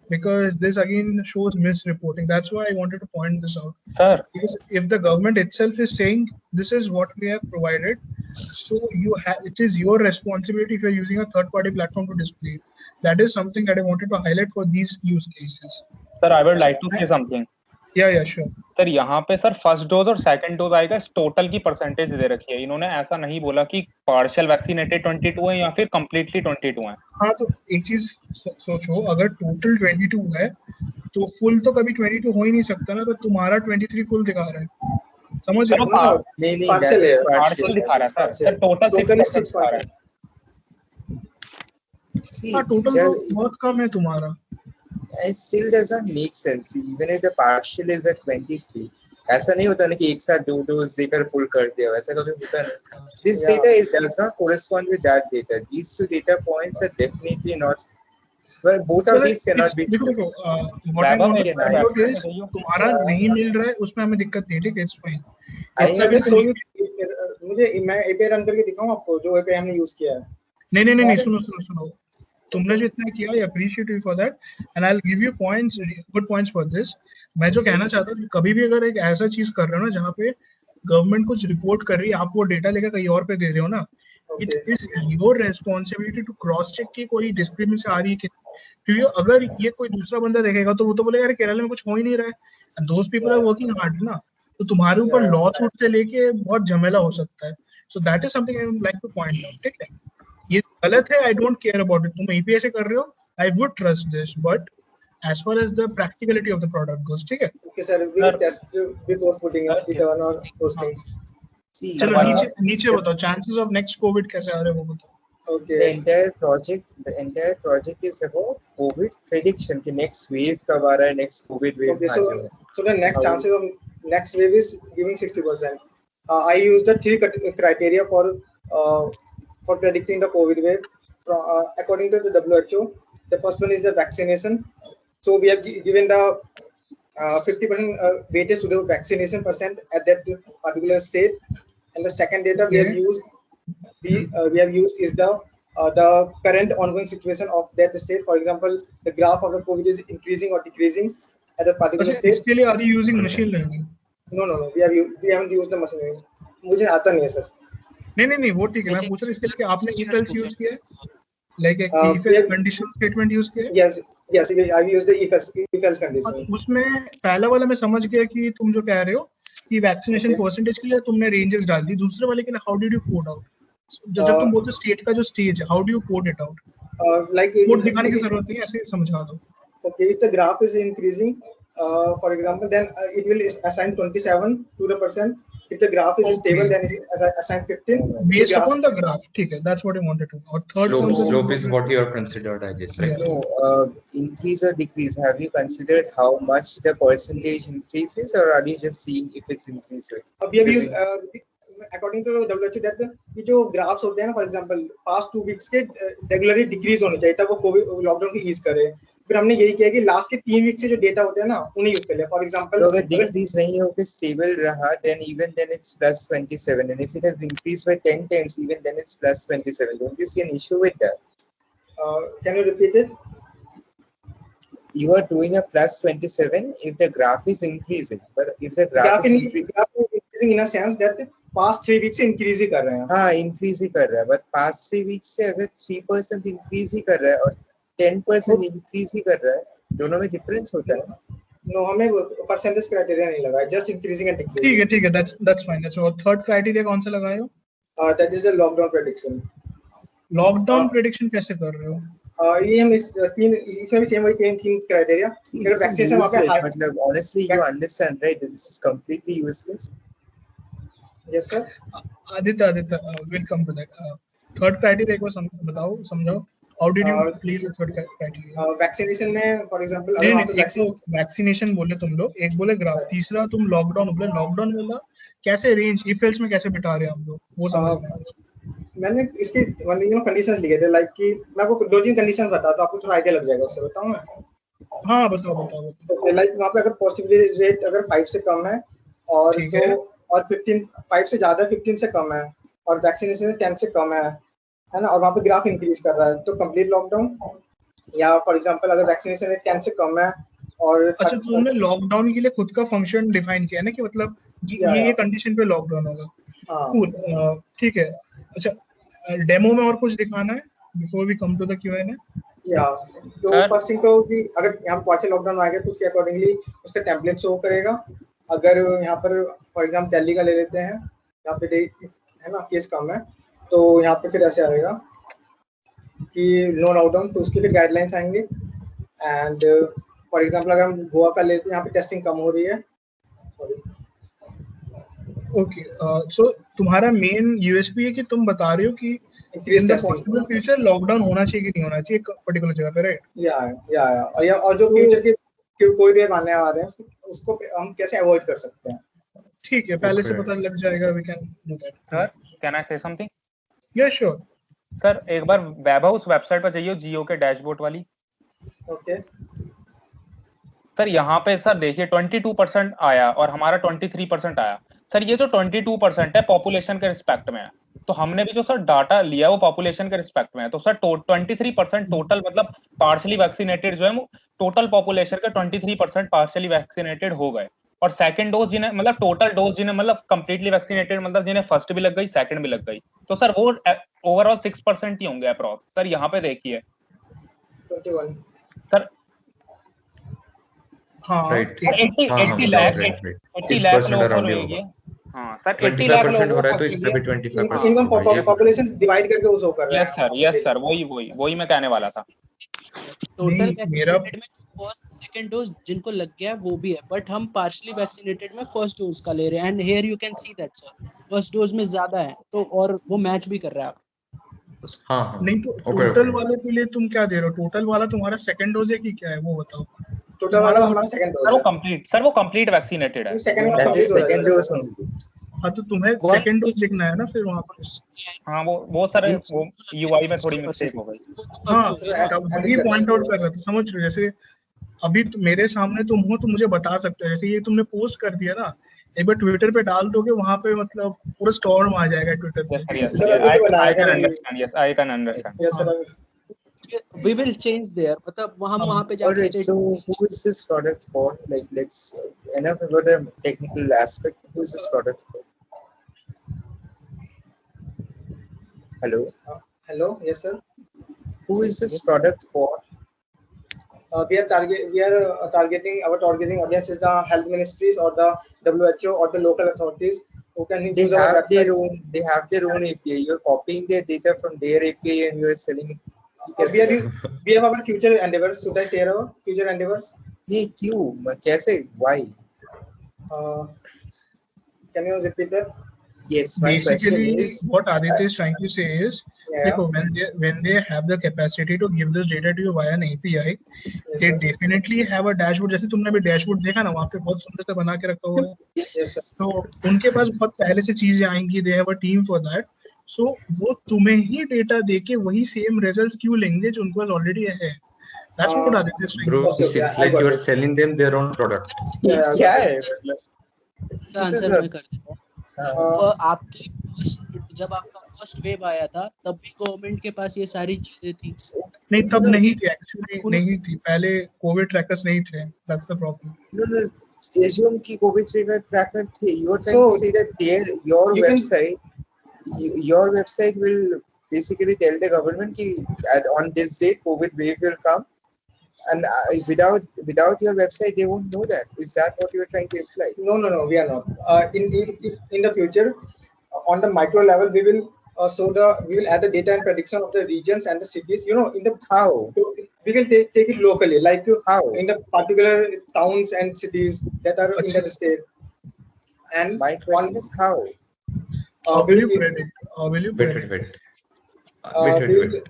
because this again shows misreporting. That's why I wanted to point this out. Sir, Because if the government itself is saying this is what we have provided, so it is your responsibility if you're using a third-party platform to display it. That is something that I wanted to highlight for these use cases. sir, I would like to say something. Yeah, sure. Sir यहाँ पे sir first dose और second dose आएगा, total की percentage दे रखी है। इन्होंने ऐसा नहीं बोला कि पार्शियल वैक्सीनेटेड 22 है या फिर कंप्लीटली 22 है। हाँ, तो एक चीज सोचो, अगर टोटल 22 है तो फुल तो कभी 22 हो ही नहीं सकता ना, तो तुम्हारा 23 फुल दिखा रहा है, समझ रहे हो? नहीं, पार्शियल दिखा रहा है सर, टोटल 6% दिखा रहा है। हाँ, टोटल बहुत कम है तुम्हारा। It still doesn't make sense. Even if the partial is at 23, ऐसा नहीं होता ना कि एक साथ 2 डोज देकर पुल कर दिया, वैसा कभी होता नहीं। This data does not correspond with that data. These two data points are definitely not. Well, both of these cannot be. तुम्हारा नहीं मिल रहा है उसमें हमें दिक्कत नहीं है, ठीक है, इट्स फाइन। मुझे मैं एपीआई रन करके दिखाऊं आपको जो एपीआई हमने यूज किया है। नहीं, सुनो, तुमने जो इतना किया, I appreciate you for that and I will give you points, good points for this. मैं जो कहना चाहता हूँ, कभी भी अगर एक ऐसा चीज कर रहे हो ना जहाँ पे गवर्नमेंट कुछ रिपोर्ट कर रही है, आप वो डेटा लेकर कहीं और पे दे रहे हो ना, it is your responsibility to cross check की कोई डिस्क्रिपेंसी आ रही है, क्योंकि अगर ये कोई दूसरा बंदा देखेगा तो वो तो बोलेगा यार केरला में कुछ हो ही नहीं रहा है, those people are working hard ना, तो तुम्हारे ऊपर लॉ सूट से लेके बहुत झमेला हो सकता है। So that is something I would like two point out, ठीक है? ये गलत है, I don't care about it. तुम एपीआई से कर रहे हो, I would trust this, but as far as the practicality of the product goes, ठीक है? Okay sir, we will test before putting up it on our posting. चलो नीचे बताओ, chances of next COVID कैसे आ रहे हैं वो बताओ। Okay. The entire project is about COVID prediction कि next wave कब आ रहा है, next COVID wave। Okay, so the next chances of next wave is giving 60%. I use the 3 criteria for predicting the COVID wave according to the WHO. The first one is the vaccination. So we have given the 50% weightage to the vaccination percent at that particular state, and the second data we have used is the the current ongoing situation of that state. For example, the graph of the COVID is increasing or decreasing at a particular अच्छा, state. इसके लिए are you using machine learning? No, we haven't used the machine learning. मुझे आता नहीं है sir. नहीं वो ठीक है, मैं पूछ रहा हूँ इसके लिए कि आपने if else यूज किया है, like एक if we have- conditional statement use किया है? Yes, I used the if else condition. उसमें पहला वाला मैं समझ गया कि तुम जो कह रहे हो कि वैक्सीनेशन परसेंटेज के लिए तुमने रेंजेस डाल दी, दूसरे वाले के लिए how did you code out? जब तुम बोलते स्टेट का जो स्टेज है, how do you code it out? Like code दिखाने की जरूरत नहीं है, ऐसे समझा दो. Okay, if the graph is increasing, for example, then it will assign 27 to the person. If the graph is stable, then it assign 15. Based upon the graph, ठीक है, that's what I wanted to know. और third Slope is what you are considered, I guess, right? No, increase or decrease. Have you considered how much the percentage increases, or are you just seeing if it's increased? We have used, according to WHO, that ये जो graphs होते हैं ना, for example, past 2 weeks के regularly decrease होने चाहिए, तब वो COVID lockdown की ease करे. फिर हमने यही किया कि लास्ट के 3 वीक से जो डेटा होते हैं ना, उन्हें यूज कर लिया. फॉर एग्जांपल, तो अगर डिक्रीज नहीं होकर स्टेबल रहा, then it's plus 27, and if it has increased by 10 times, even then it's plus 27. Don't you see an issue with that? Can you repeat it? You are doing a plus 27 if the graph is increasing, but if the graph is increasing in a sense that past 3 weeks से increase ही कर रहे हैं. हाँ, increase ही कर रहा है, but past 3 weeks से अगर 3% increase ही कर रहा है और 10% increase ही कर रहा है, दोनों में difference होता है. No, हमें percentage criteria नहीं लगा, just increasing and decreasing. ठीक है, that's fine. That's all. Third criteria कौन सा लगाए हो? That is the lockdown prediction. Lockdown prediction कैसे कर रहे हो? ये हम इसमें भी सेम वही 3 criteria. अगर vaccination वहाँ पे मतलब honestly you understand, right? This is completely useless. Yes sir. Aditya, we'll come to that. Third criteria एक बार बताओ, समझाओ. How did you please the third criteria? Vaccination में, for example, नहीं, एक तो vaccination बोले तुम लोग, एक बोले ग्राफ, तीसरा तुम लॉकडाउन बोले. लॉकडाउन वाला कैसे रेंज if else में कैसे बिठा रहे हैं हम लोग, वो समझना है. मैंने इसके कंडीशंस लिखे थे, लाइक कि मैं आपको 2-3 कंडीशन बताता हूं, आपको थोड़ा आइडिया लग जाएगा उससे. बताऊं मैं? हाँ, बताओ. लाइक वहाँ पे अगर पॉजिटिविटी रेट अगर 5 से कम है और तो और 15 5 से ज्यादा 15 से कम है और वैक्सीनेशन 10 से कम है ना, और वहाँ पे ग्राफ इंक्रीज कर रहा है, तो कंप्लीट लॉकडाउन. या फॉर एग्जांपल अगर वैक्सीनेशन 10 से कम है और अच्छा, तुमने लॉकडाउन के लिए खुद का फंक्शन डिफाइन किया ना कि मतलब ये कंडीशन पे लॉकडाउन होगा. कूल, ठीक है. अच्छा, डेमो में और कुछ दिखाना है before we come to the Q&A? या तो फर्स्ट थिंग तो कि अगर यहाँ पर पार्शियल लॉकडाउन आएगा तो उसके अकॉर्डिंगली उसका टेम्पलेट शो करेगा. अगर यहाँ पर फॉर एग्जांपल दिल्ली का ले लेते हैं, यहाँ पे है ना केस कम है, तो यहाँ पे फिर ऐसे आएगा कि नो लॉकडाउन, तो उसकी फिर गाइडलाइंस आएंगे. एंड फॉर एग्जांपल अगर हम गोवा का लेते हैं, यहाँ पे टेस्टिंग कम हो रही है. ओके, सो तुम्हारा मेन यूएसपी है कि तुम बता रहे हो कि in the possible future lockdown होना चाहिए कि नहीं होना चाहिए एक पर्टिकुलर जगह पे, राइट? या और जो फ्यूचर के कोई भी आने आ रहे हैं उसको हम कैसे अवॉइड कर सकते हैं. ठीक है, पहले से पता लग जाएगा. We can do that. Sir, can I say something? Yes sure. Sir, एक बार वेब हाउस वेबसाइट पर जाइए, जियो के डैशबोर्ड वाली. ओके सर, यहाँ पे सर देखिए 22% आया और हमारा 23% आया. सर, ये जो 22% है पॉपुलेशन के रिस्पेक्ट में है, तो हमने भी जो सर डाटा लिया वो पॉपुलेशन के रिस्पेक्ट में है. तो सर 23% टोटल मतलब पार्शियली वैक्सीनेटेड जो है वो टोटल पॉपुलेशन के 23% पार्शियली वैक्सीनेटेड हो गए. और सेकंड डोज जिन्हें मतलब टोटल डोज जिन्हें मतलब कंप्लीटली वैक्सीनेटेड मतलब जिन्हें फर्स्ट भी लग गई सेकंड भी लग गई, तो सर वो ओवरऑल 6% ही होंगे अप्रॉक्स. सर यहाँ पे देखिए 21 सर. हाँ, 80 लाख लोगों को. हाँ सर, 80 लाख लोग हो रहा है, तो इससे भी 25% इनकम पॉपुलेशन डिवाइड करके वो शो कर रहा है. यस सर, वही मैं कहने वाला था. टोटल मेरा फर्स्ट सेकंड डोज जिनको लग गया वो भी है, बट हम पार्शियली वैक्सीनेटेड में फर्स्ट डोज का ले रहे हैं. And here you can see that sir first dose में ज्यादा है, तो और वो मैच भी कर रहा है. हाँ, नहीं तो टोटल वाले के लिए तुम क्या दे रहे हो? टोटल वाला तुम्हारा सेकंड डोज है कि क्या है वो बताओ. टोटल वाला हमारा सेकंड डोज है. सर वो कंप्लीट वैक्सीनेटेड है. Second dose. हाँ, तो तुम्हें सेकंड डोज लिखना है ना फिर वहाँ पर. हाँ, वो सर वो यूआई में थोड़ी मिस्टेक हो गई. हाँ, तब वही पॉइंट आउट कर रहा था, समझ रहे हो? जैसे अभी मेरे सामने तुम हो तो मुझे बता सकते हो, जैसे ये तुमने पोस्ट कर दिया ना, एक बार ट्विटर पे डाल दोगे, वहां पे मतलब पूरा स्टॉर्म आ जाएगा ट्विटर पे। Yes, sir. I can understand. Yes, I can understand. Yes, sir. We will change there. मतलब हम वहाँ पे जाके Alright, so who is this product for? Like, let's enough about the technical aspect. Who is this product for? Hello. Hello. Yes, sir. Who is this product for? We are targeting our targeting audience is the health ministries or the WHO or the local authorities who can They use our have website. they have their own API. You're copying their data from their API and you're selling it. We have our future endeavors. Should I share our future endeavors? ये क्यों? कैसे? Why? Can you repeat that? Yes, my question Basically, is what Aditya is trying to say is, देखो, when they have the capacity to give this data to you via an API, they definitely have a dashboard. जैसे तुमने भी dashboard देखा ना, वहाँ पे बहुत सुंदर से बना के रखा हुआ है। तो उनके पास बहुत पहले से चीजें आएंगी, they have a team for that. So वो तुम्हें ही डेटा देके वही same results क्यों लेंगे जो उनके पास already है? That's what Aditya is trying Bro, to say. it's like you're selling them their own product. क्या है? इसका आंसर मैं कर देता हूँ। आपके जब आपका फर्स्ट वेव आया था तब भी गवर्नमेंट के पास ये सारी चीजें थी? नहीं, तब नहीं थी एक्चुअली, नहीं थी, पहले कोविड ट्रैकर्स नहीं थे। That's the problem. No, assume कि COVID tracker थे. You're trying to say that your website will basically tell the government that on this date COVID wave will come, and without your website they won't know that. Is that what you're trying to imply? No, we are not. In the future, on the micro level, we will we will add the data and prediction of the regions and the cities. You know, in the how we will take it locally, like how in the particular towns and cities that are in the state. And my question is how? Will you predict? Will you predict? Wait. Okay.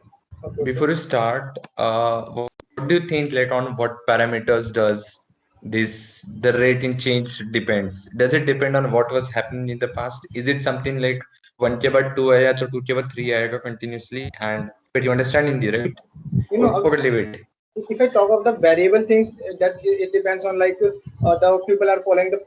Before you start, what do you think, like, on what parameters does the rating change depends? Does it depend on what was happening in the past? Is it something like 1 के बाद 2 आया तो 2 के बाद 3 आएगा continuously? And but you understand Hindi, right? You know, okay, leave it. If I talk of the variable things, that it depends on like the people are following the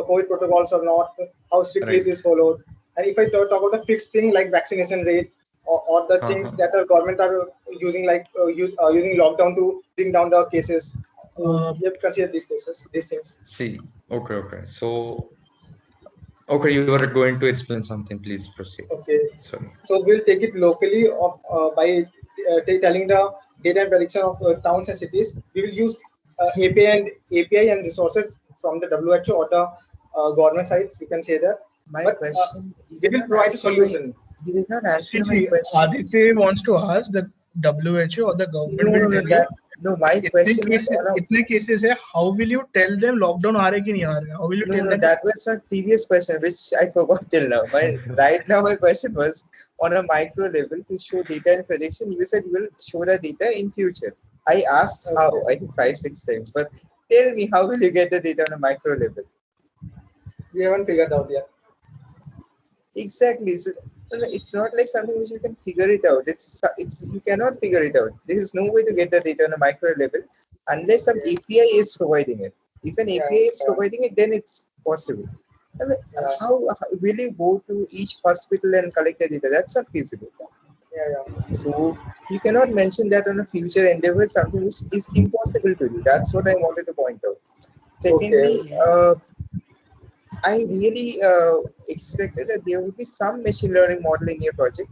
COVID protocols or not, how strictly it is followed. And if I talk about the fixed thing like vaccination rate or the things that our government are using, like using lockdown to bring down the cases, you have to consider these things. See, okay. So, okay, you were going to explain something. Please proceed. Okay. Sorry. So we'll take it locally by telling the data and prediction of towns and cities. We will use API and resources from the WHO or the government sites. You can say that. My question. We will provide a solution. He did not answer my question. Aditya wants to ask the WHO or the government will tell you. No, my question is इतने cases है. How will you tell them lockdown आ रहा है कि नहीं आ रहा है? How will you tell them? That was my previous question, which I forgot till now. Right now, my question was on a micro level to show data and prediction. You said you will show the data in future. I asked how, I think 5-6 times, but tell me, how will you get the data on a micro level? We haven't figured out yet. Exactly. So, it's not like something which you can figure it out. It's you cannot figure it out. There is no way to get the data on a micro level unless some API is providing it. If an API is providing it, then it's possible. I mean, how will you go to each hospital and collect the data? That's not feasible. So you cannot mention that on a future endeavor, something which is impossible to do. That's what I wanted to point out. Secondly, I really expected that there would be some machine learning model in your project,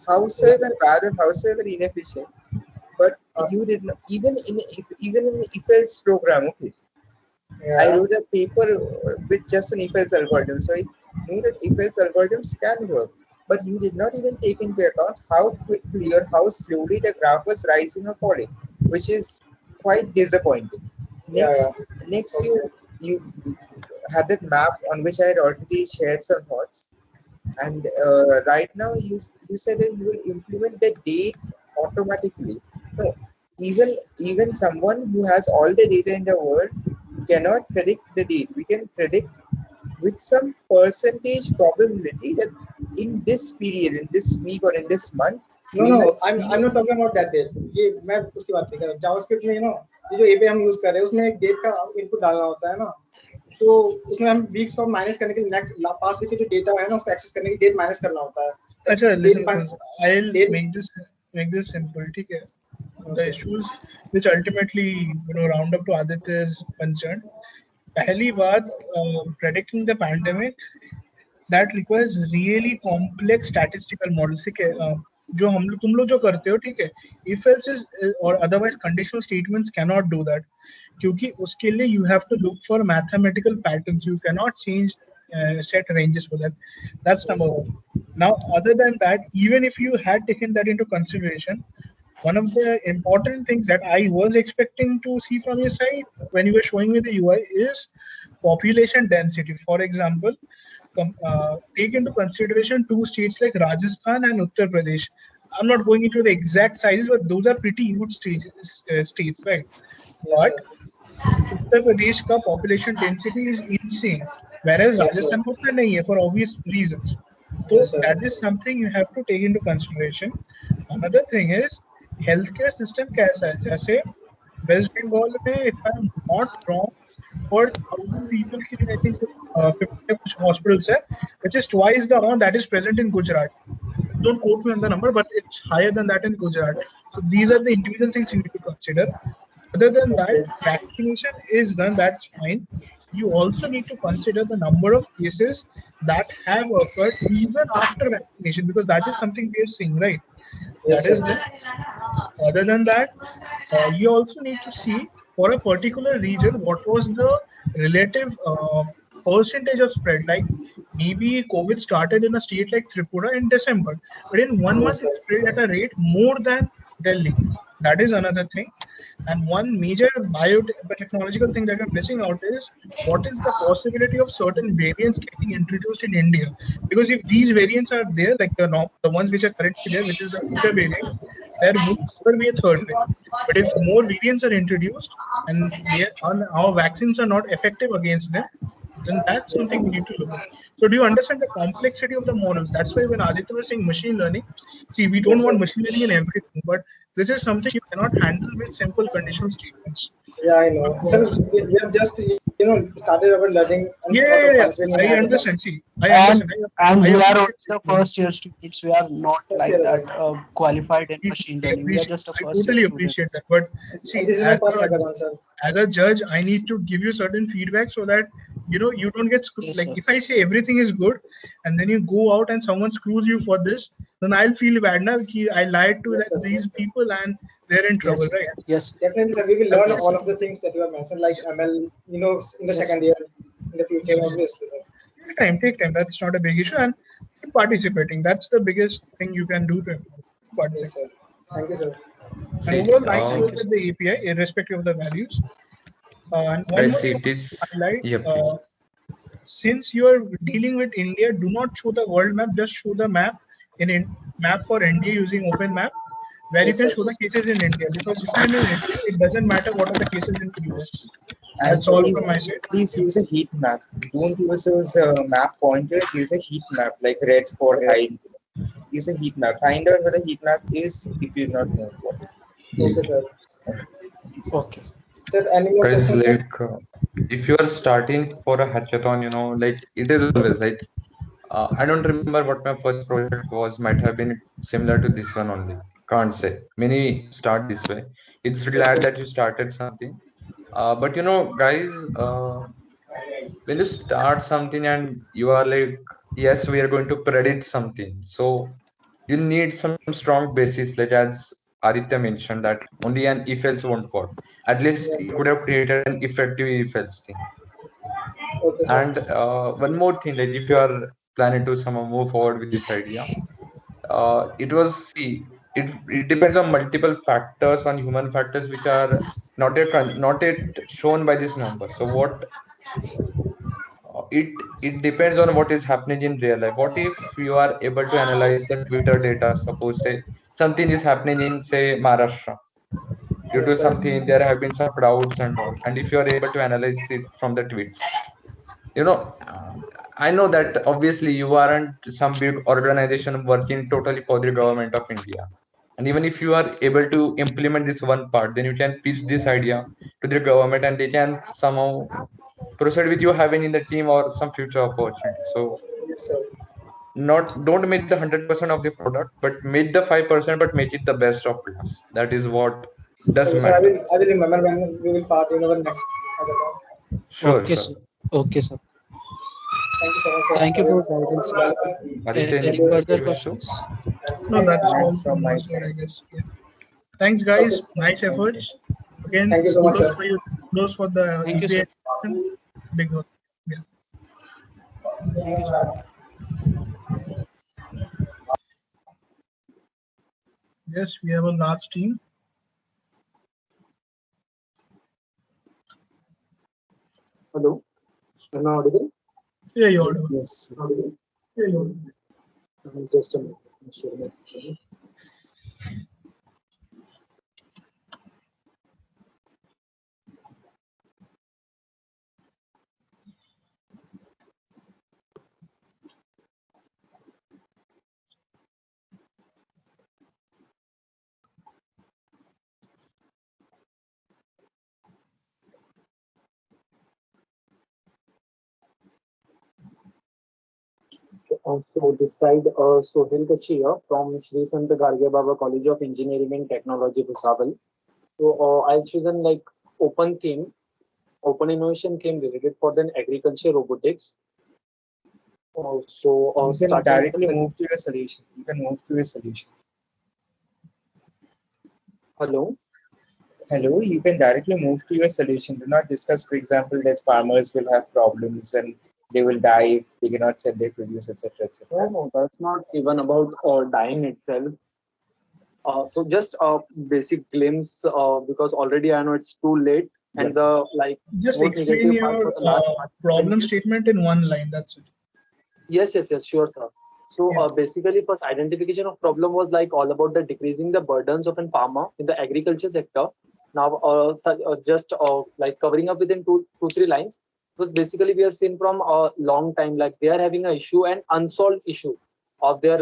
howsoever bad or howsoever inefficient. But you did not, even in the if-else program. Okay, I wrote a paper with just an if-else algorithm, so I knew that if-else algorithms can work. But you did not even take into account how quickly or how slowly the graph was rising or falling, which is quite disappointing. Next, you had that map on which I had already shared some thoughts, and right now you said that you will implement the date automatically. No, even someone who has all the data in the world cannot predict the date. We can predict with some percentage probability that in this period, in this week or in this month. No, I'm not talking about that date. ये मैं उसकी बात नहीं कर रहा. JavaScript में, ये जो एपीआई हम यूज कर रहे हैं उसमें एक डेट का इनपुट डालना होता है ना, तो उसमें हम वीक्स को माइनस करने के लिए नेक्स्ट पास्ट वीक के जो डेटा है ना उसको एक्सेस करने के लिए डेट माइनस करना होता है. अच्छा, Date listen, I'll make this simple. ठीक है. The issues which ultimately round up to Aditya's concern. पहली बात, predicting the pandemic that requires really complex statistical models. ठीक है. जो तुम लोग जो करते हो, ठीक है, if else is or otherwise conditional statements cannot do that, क्योंकि उसके लिए you have to look for mathematical patterns. You cannot change set ranges for that. That's number one. Now, other than that, even if you had taken that into consideration, one of the important things that I was expecting to see from your side when you were showing me the UI is population density. For example, take into consideration two states like Rajasthan and Uttar Pradesh. I'm not going into the exact sizes, but those are pretty huge states, right? But Uttar Pradesh ka population density is insane, whereas Rajasthan ko utna nahi hai for obvious reasons. So that is something you have to take into consideration. Another thing is healthcare system kaisa hai. जैसे West Bengal में, if I'm not wrong, for 1,000 people के लिए I think 50 hospitals है, which is twice the amount that is present in Gujarat. Don't quote me on the number, but it's higher than that in Gujarat. So these are the individual things you need to consider. Other than that, vaccination is done, that's fine. You also need to consider the number of cases that have occurred even after vaccination, because that is something we are seeing, right? Yes, that is sir. there. Other than that, you also need to see for a particular region what was the relative percentage of spread. Like maybe COVID started in a state like Tripura in December, but in 1 month it spread at a rate more than Delhi. That is another thing. And one major biotechnological thing that we're missing out is what is the possibility of certain variants getting introduced in India? Because if these variants are there, like the ones which are currently there, which is the Inter variant, there would never be a third wave. But if more variants are introduced and our vaccines are not effective against them, then that's something we need to look at. So do you understand the complexity of the models? That's why when Aditya was saying machine learning, see, we don't want machine learning in everything, but this is something you cannot handle with simple conditional statements. Yeah, I know. Sir, we have just started our learning. Yeah. I understand. See, I understand. And I we are appreciate also the first year students. We are not like that qualified in machine learning. We are just a I first totally year appreciate that. But see, this is my first hackathon, sir. as a judge, I need to give you certain feedback so that you don't get screwed. Yes, Like sir. if I say everything is good and then you go out and someone screws you for this, then I'll feel bad now. I lied to these people and they're in trouble, Yes. right? Yes. Definitely, sir. We will learn Yes, all sir. of the things that you have mentioned, like ML, in the Yes. second year, in the future, obviously. Take time. That's not a big issue. And keep participating. That's the biggest thing you can do to improve. Participate. Yes, sir. Thank you, sir. And overall, nice to look at the API, irrespective of the values. And one more thing to highlight, since you are dealing with India, do not show the world map, just show the map map for India using Open Map, where you can show the cases in India. Because if you're in India, it doesn't matter what are the cases in the US. That's all from my side. Please use a heat map. Don't use those map pointers. Use a heat map, like red for height. Use a heat map. Find out what a heat map is if you not know what it is. Okay, sir. Okay. Sir, any more Guys, questions, sir? like if you are starting for a hackathon, like it is always like I don't remember what my first project was. Might have been similar to this one only. Can't say. Many start this way. It's glad that you started something. But guys, when you start something and you are like, yes, we are going to predict something. So you need some strong basis, like as Aditya mentioned, that only an if else won't work. At least you could have created an effective if else thing. Okay, sir. And one more thing, like if you are planning to move forward with this idea, it depends on multiple factors, on human factors, which are not yet shown by this number. So what it depends on what is happening in real life. What if you are able to analyze the Twitter data? Suppose say something is happening in say Maharashtra. Due to something, there have been some crowds and all. And if you are able to analyze it from the tweets, I know that obviously you aren't some big organization working totally for the government of India. And even if you are able to implement this one part, then you can pitch this idea to the government, and they can somehow proceed with you having in the team or some future opportunity. So Yes, sir. don't make the 100% of the product, but make the 5%, but make it the best of class. That is what does Okay, sir. matter. I will remember when we will part in our next hackathon. Sure, Okay, sir. sir. Okay, sir. Thank you so much, sir. Thank you Have for a guidance, sir. wonderful Aditya, Any anything further you wish to? questions? No, that's all That's from from my my side, I side. guess. Yeah. Thanks, guys. Okay. Nice efforts. Again, Thank you so much, kudos sir. for you. Kudos for the Thank you, EPI. sir. Big work. Yeah. Thank you, sir. Yes, we have a large team. Hello. Am I audible? Yeah, you're audible. Yes. Yeah, you're audible. Just a minute. I'm sure this. So this side, Sohil Kachia from Sri Sant Garge Baba College of Engineering and Technology, Bhusawal. So I've chosen like open theme, open innovation theme related for the agriculture robotics. You can Starting directly with move to your solution. You can move to your solution. hello. Hello, you can directly move to your solution. Do not discuss, for example, that farmers will have problems and they will die if they cannot sell their produce, etc., etc. No, that's not even about dying itself. So just a basic glimpse because already I know it's too late and the like Just most explain negative part your for the last problem participant. statement in one line. That's it. Yes, sure, sir. So Yeah. basically, first identification of problem was like all about the decreasing the burdens of a farmer in the agriculture sector. Now, just like covering up within two, 3 lines. Because basically, we have seen from a long time like they are having an issue and unsolved issue of their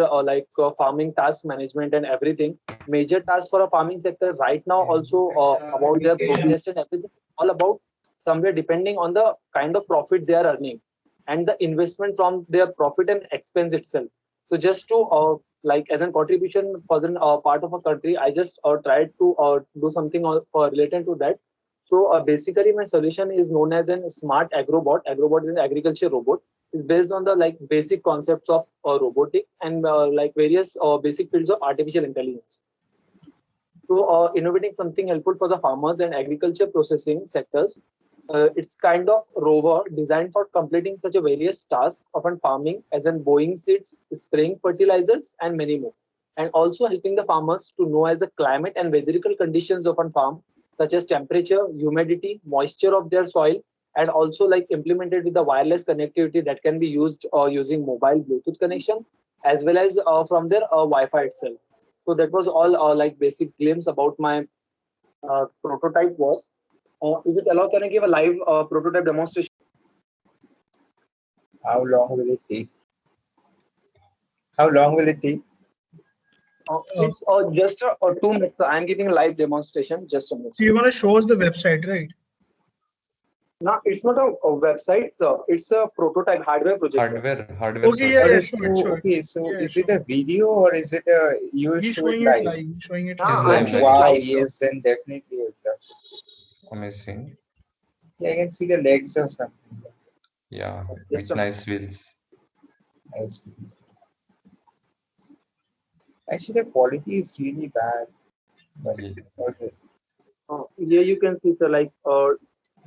farming task management and everything. Major tasks for a farming sector right now also about their protest and everything. All about somewhere depending on the kind of profit they are earning and the investment from their profit and expense itself. So just to like as a contribution for the part of a country, I just tried to do something related to that. So basically, my solution is known as a smart agrobot. Agrobot is an agriculture robot. It's based on the like basic concepts of robotic and like various basic fields of artificial intelligence. So innovating something helpful for the farmers and agriculture processing sectors. It's kind of rover designed for completing such a various tasks of farming as in bowing seeds, spraying fertilizers, and many more. And also helping the farmers to know as the climate and weatherical conditions of a farm, such as temperature, humidity, moisture of their soil, and also like implemented with the wireless connectivity that can be used using mobile Bluetooth connection, as well as from their Wi-Fi itself. So that was all like basic glimpse about my prototype was. Is it allowed? Can I give a live prototype demonstration? How long will it take? How long will it take? It's just 2 minutes. I'm giving a live demonstration. Just a minute. So you're gonna show us the website, right? No, it's not a website, sir. It's a prototype hardware project. Sir. Hardware. Okay, yeah, Okay, sure, so sure. okay, so Yeah, is it a video or is it a you will He's show it showing it live? live. He's showing it Ah, live. I'm showing it Wow, live, sir. yes, then definitely I would love to see. Amazing. Yeah, I can see the legs or something. Yeah, Yes, with nice wheels. Nice. Actually, the quality is really bad. But Yeah. okay. Here you can see, sir, like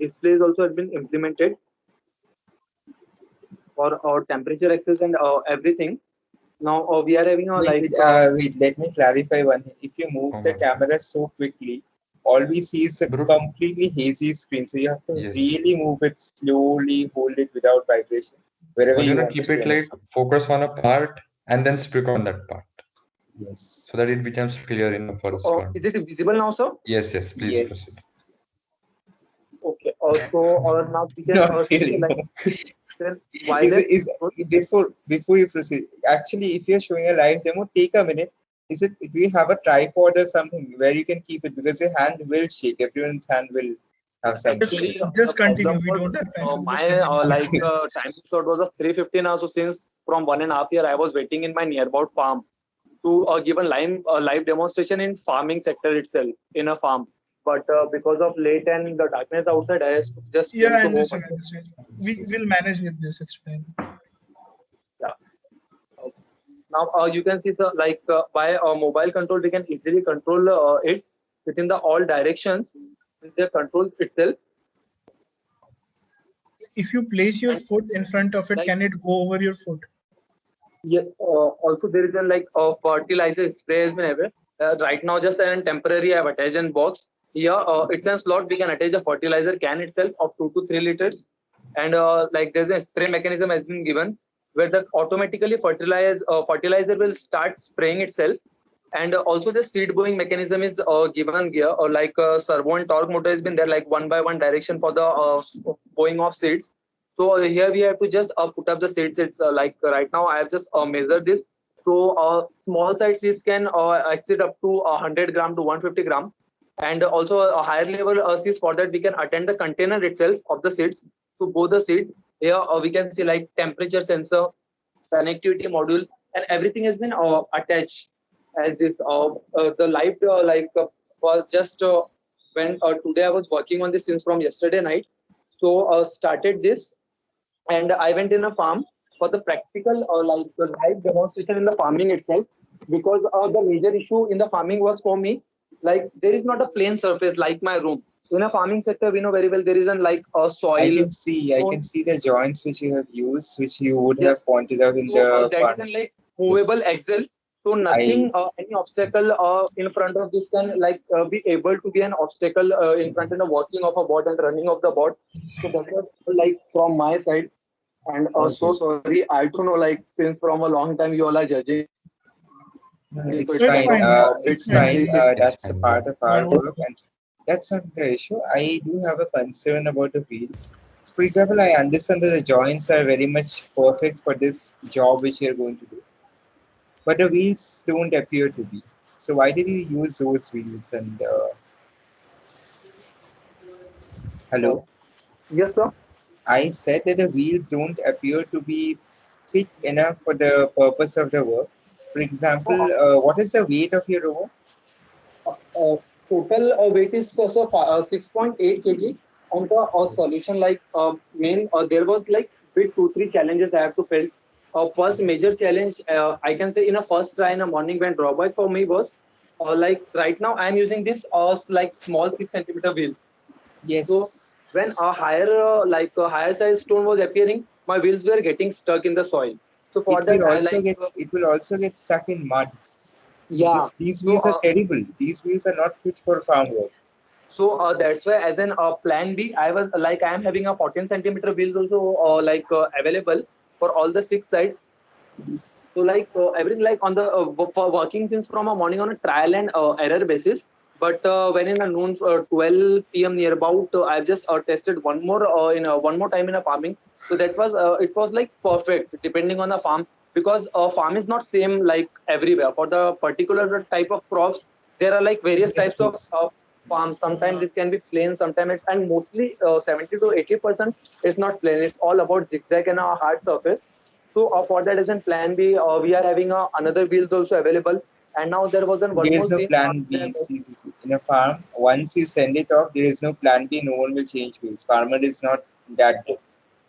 displays also have been implemented for temperature access and everything. Now we are having a like. Wait, let me clarify one thing. If you move the camera so quickly, all we see is a completely hazy screen. So you have to really move it slowly, hold it without vibration, wherever you want keep to it like focus on a part and then speak on that part. Yes. So that it becomes clear in the first one. Is it visible now, sir? Yes, please proceed. Okay. Also, now we can see like. Before you proceed, actually, if you're showing a live demo, take a minute Is it? Do you have a tripod or something where you can keep it, because your hand will shake. Everyone's hand will have some Just, shake. just The problem continue. We was don't have time. So just my continue. time slot was of 3:15 hours. So since from 1.5 year I was waiting in my nearby farm to give a live demonstration in farming sector itself in a farm. But because of late and the darkness outside, I just Yeah, came I to home. understand. I understand. We will manage with this. It's fine. Yeah. Now you can see the by a mobile control we can easily control it within the all directions with the control itself. If you place your And foot in front of it, like can it go over your foot? yeah, also there is a fertilizer spray has been available. Right now just a temporary I have attached in box. Here it's a slot we can attach the fertilizer can itself of 2 to 3 liters, and like there's a spray mechanism has been given where the automatically fertilizer will start spraying itself, and also the seed bowing mechanism is given here, or like servo and torque motor has been there, like one by one direction for the bowing of seeds. So here we have to just put up the seeds. It's like right now I have just measured this. So small size seeds can exceed up to 100 gram to 150 gram, and also a higher level seeds, for that we can attend the container itself of the seeds to bow the seed. Here we can see like temperature sensor, connectivity module, and everything has been attached as this. The live was just when today I was working on this since from yesterday night. So started this, and I went in a farm for the practical the live demonstration in the farming itself, because the major issue in the farming was for me, like there is not a plain surface like my room. In a farming sector, we know very well there isn't like a I soil. can see the joints which you have used, which you would Yes. have pointed out in So the that is farm. an like movable axle. So nothing, I any obstacle in front of this can be able to be an obstacle in front of the working of a bot and running of the bot. So that was like from my side. And so okay. sorry, I don't know, like since from a long time you all are judging No, me, so it's So it's fine. fine. bit It's fine. Fine. It's That's a fine. part of Yeah. our work, and that's not the issue. I do have a concern about the wheels. For example, I understand that the joints are very much perfect for this job which you're going to do, but the wheels don't appear to be. So why did you use those wheels? And Uh, hello, yes, sir. I said that the wheels don't appear to be fit enough for the purpose of the work. For example, Uh, what is the weight of your robot? Total weight is also 6.8 kg on the solution. Like main, there was like bit 2-3 challenges I have to face. First major challenge, I can say in a first try in the morning when drawback for me was like right now I am using this like small 6 centimeter wheels. So Yes, when a higher higher size stone was appearing, my wheels were getting stuck in the soil. So for that I it will also get stuck in mud. yeah. These So wheels are terrible. These wheels are not fit for farm work. So that's why, as an plan B, I was like I am having a 14 centimeter wheels also available for all the 6 sides. So everything like on the for working since from a morning on a trial and error basis. But when in a noon 12 p.m. near about, I've just tested one more in one more time in a farming. So that was it was like perfect depending on the farm, because farm is not same like everywhere. For the particular type of crops, there are like various Yes, types of yes. farms. Sometimes it can be plain, sometimes it's, and mostly 70 to 80% is not plain. It's all about zigzag and a hard surface. So for that as in plan B, we are having another wheels also available. And now there was one There more is no scene. plan B. See, in a farm, once you send it off, there is no plan B. No one will change wheels. Farmer is not that good.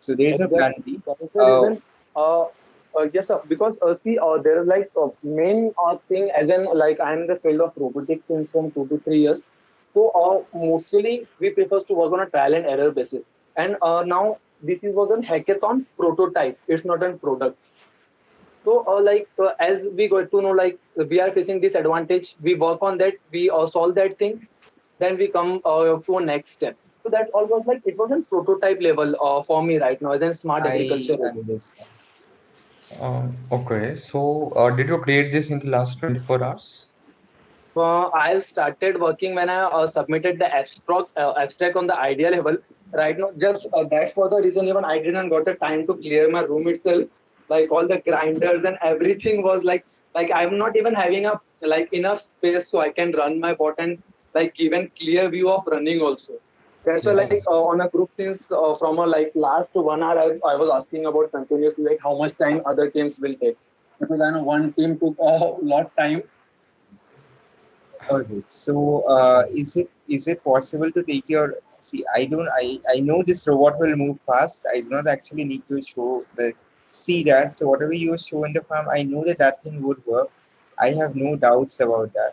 So there is no plan Exactly. B. That is the Uh, reason. Yes, sir. Because see, there is like main thing, as in like I am in the field of robotics since from 2 to 3 years. So mostly we prefer to work on a trial and error basis. And now this is was a hackathon prototype. It's not a product. So, as we got to know, like we are facing disadvantage, we work on that, we solve that thing, then we come to a next step. So that all was like it was a prototype level for me right now as a smart I agriculture robot. understand. Okay, so did you create this in the last 24 hours? I've started working when I submitted the abstract on the idea level. Right now, just that's for the reason even I didn't got the time to clear my room itself. Like all the grinders and everything was like I'm not even having a like enough space so I can run my bot and like given clear view of running also. That's why like on a group since from a like last 1 hour I was asking about continuously like how much time other teams will take because I know one team took a lot time. Okay, so is it possible to take your see? I know this robot will move fast. I do not actually need to show the see that. So whatever you show in the farm, I know that that thing would work. I have no doubts about that.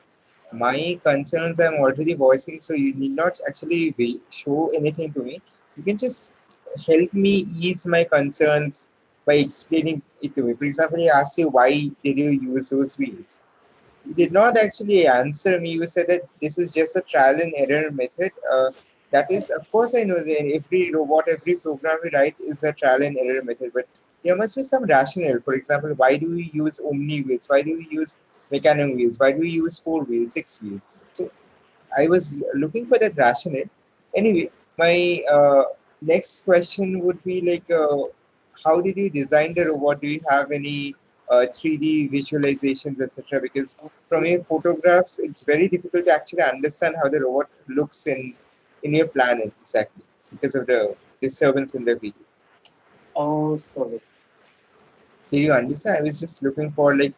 My concerns I'm already voicing, so you need not actually show anything to me. You can just help me ease my concerns by explaining it to me. For example, I asked you why did you use those wheels. You did not actually answer me. You said that this is just a trial and error method. That is, of course, I know that every robot, every program we write is a trial and error method, but there must be some rationale. For example, why do we use Omni wheels? Why do we use Mecanum wheels? Why do we use 4 wheels, 6 wheels? So I was looking for that rationale. Anyway, my next question would be like, how did you design the robot? Do you have any 3D visualizations, etc.? Because from your photographs, it's very difficult to actually understand how the robot looks in your planet exactly because of the disturbance in the video. Oh, sorry. Do you understand? I was just looking for like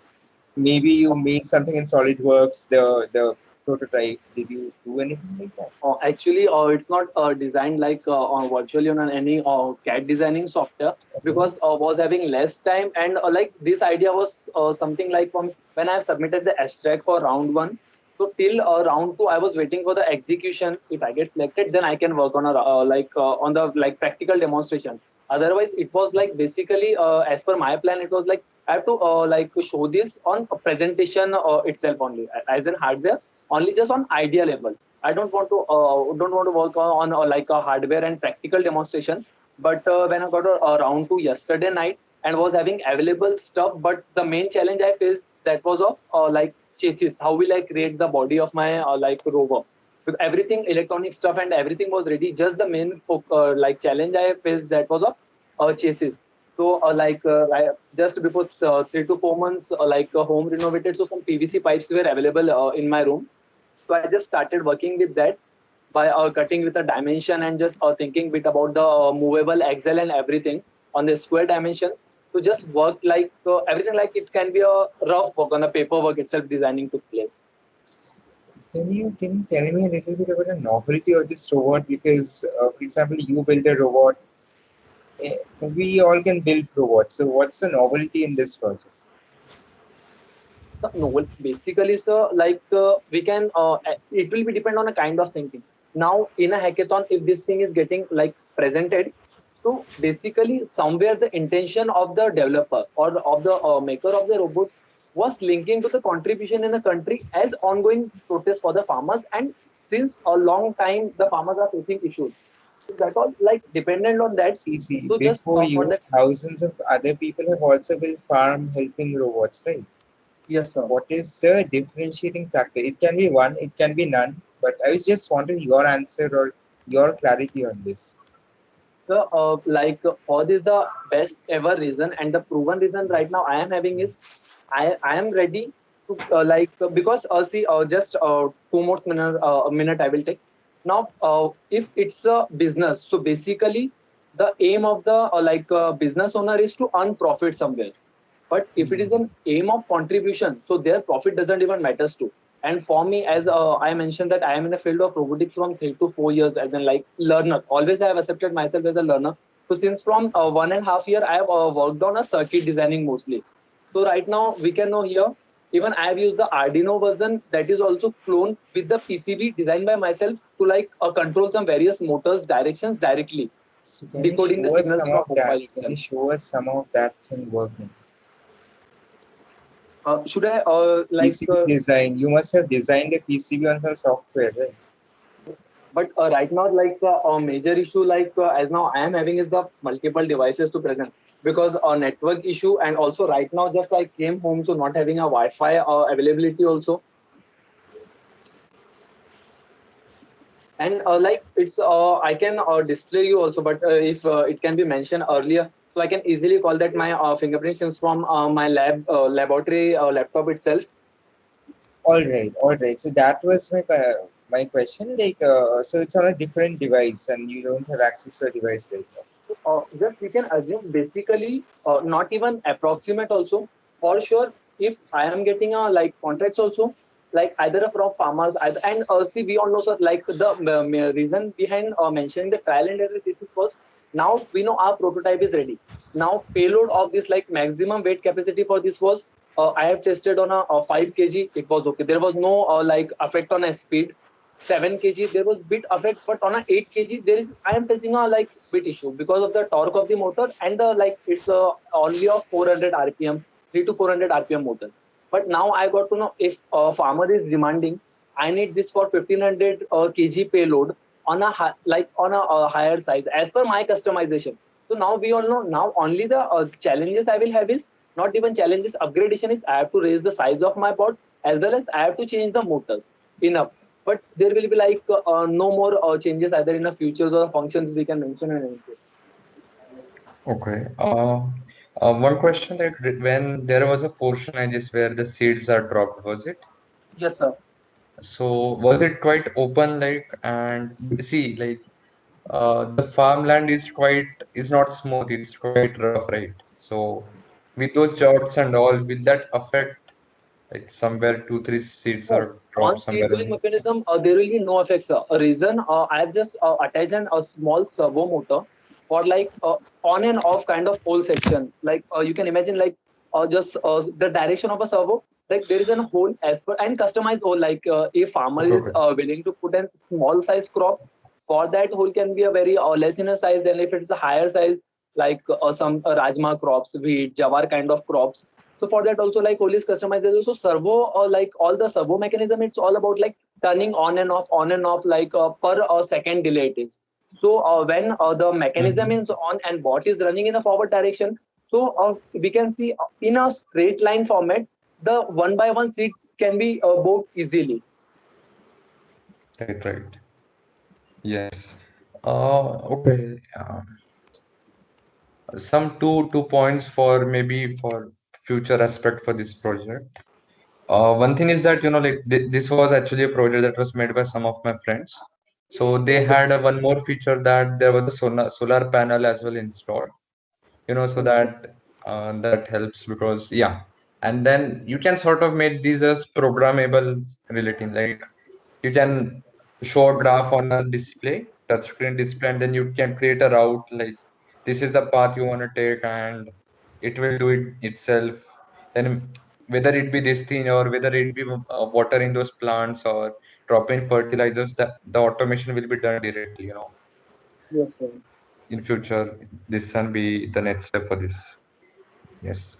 maybe you made something in SolidWorks, the prototype. Did you do anything like that? Actually, it's not designed like on virtually on any CAD designing software because was having less time and like this idea was something like from when I have submitted the abstract for round one. So till round two, I was waiting for the execution. If I get selected, then I can work on a on the like practical demonstration. Otherwise, it was like basically as per my plan, it was like I have to like show this on a presentation itself only as in hardware, only just on idea level. I don't want to work on like a hardware and practical demonstration. But when I got a round two yesterday night and was having available stuff, but the main challenge I faced that was of like chassis. How will I create the body of my like rover? With everything electronic stuff and everything was ready. Just the main like challenge I faced that was of chassis. So just before 3 to 4 months, home renovated, so some PVC pipes were available in my room. So I just started working with that by cutting with a dimension and just thinking bit about the movable axle and everything on the square dimension to just work like everything like it can be a rough work on the paperwork itself designing took place. Can you tell me a little bit about the novelty of this robot? Because, for example, you build a robot. We all can build robots. So, what's the novelty in this project? So, no, basically, sir, like we can, it will be depend on a kind of thinking. Now, in a hackathon, if this thing is getting like presented, so basically, somewhere the intention of the developer or of the maker of the robot was linking to the contribution in the country as ongoing protest for the farmers, and since a long time the farmers are facing issues. So that was like dependent on that. See, So just before for you, that, thousands of other people have also built farm helping robots, right? yes, sir. What is the differentiating factor? It can be one, it can be none, but I was just wondering your answer or your clarity on this. So, for this, the best ever reason and the proven reason right now I am having is I am ready to because see just 2 more minutes a minute I will take now. If it's a business, so basically the aim of the business owner is to earn profit somewhere. But if it is an aim of contribution, so their profit doesn't even matters to. And for me, as I mentioned that I am in the field of robotics from 3 to 4 years as an like learner. Always I have accepted myself as a learner. So since from 1.5 year, I have worked on a circuit designing mostly. So right now we can know here, even I have used the Arduino version that is also cloned with the PCB designed by myself to like control some various motors directions directly, So can you decoding the show us signals some from of that? mobile Can you itself. show us some of that thing working? Should I PCB design. You must have designed a PCB on some software, right? But right now, like a major issue, like as now I am having is the multiple devices to present because a network issue, and also right now just I came home so not having a Wi-Fi availability also, and like it's I can display you also, but if it can be mentioned earlier, so I can easily call that my fingerprint since from my laboratory laptop itself. All right, all right. So that was my question. Like, so it's on a different device, and you don't have access to a device right now. Just we can assume basically, not even approximate also. For sure, if I am getting a like contracts also, like either from farmers, either, and see, we all know, sir, like the reason behind mentioning the trial and error, this is first. Now we know our prototype is ready. Now payload of this like maximum weight capacity for this was I have tested on a 5 kg. It was okay. There was no like effect on a speed. 7 kg there was bit effect, but on a 8 kg there is I am facing a like bit issue because of the torque of the motor and the like it's only of 400 rpm, 3 to 400 rpm motor. But now I got to know if a farmer is demanding I need this for 1500 kg payload on a like on a higher size as per my customization. So now we all know now only the challenges I will have is not even challenges, upgradation is I have to raise the size of my pod as well as I have to change the motors enough. But there will be like no more changes either in the futures or functions we can mention and anything. Okay. One question, that when there was a portion, I guess, where the seeds are dropped, was it? Yes, sir. So was it quite open, like, and see, like, the farmland is not smooth, it's quite rough, right? So with those jots and all, will that affect, like, somewhere 2, 3 seeds No, are on dropped seed somewhere drilling else? mechanism, there will be no effects. A reason I have just attached a small servo motor for like on and off kind of hole section. Like you can imagine, like just the direction of a servo. Like there is a hole as per and customized hole. Like if farmer Okay, is okay. willing to put a small size crop, for that hole can be a very less in a size. And if it's a higher size, like some rajma crops, wheat, jawar kind of crops. So for that also like hole is customized. There's also servo or like all the servo mechanism. It's all about like turning on and off like per second delay it is. So when the mechanism Mhm. is on and bot is running in a forward direction, so we can see in a straight line format, the one by one seat can be bought easily. Right, right. Yes. Okay. Some two points for maybe for future aspect for this project. One thing is that, like, this was actually a project that was made by some of my friends. So they Okay, had one more feature, that there was a solar panel as well installed. So okay, that helps, because yeah. And then you can sort of make these as programmable relating, like you can show a graph on a display, touchscreen display, and then you can create a route, like this is the path you want to take, and it will do it itself. Then whether it be this thing, or whether it be watering those plants or dropping fertilizers, that the automation will be done directly. yes, sir. In future, this can be the next step for this. Yes.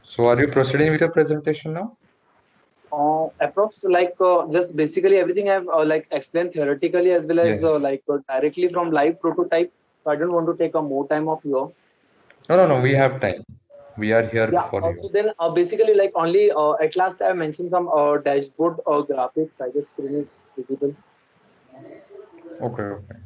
So are you proceeding with your presentation now? Approx like just basically everything I've like explained theoretically as well as Yes. like directly from live prototype. So I don't want to take a more time of your. No, no, no. We have time. We are here Yeah. for you. So then basically like only at last I mentioned some dashboard graphics. I guess screen is visible. Okay, okay.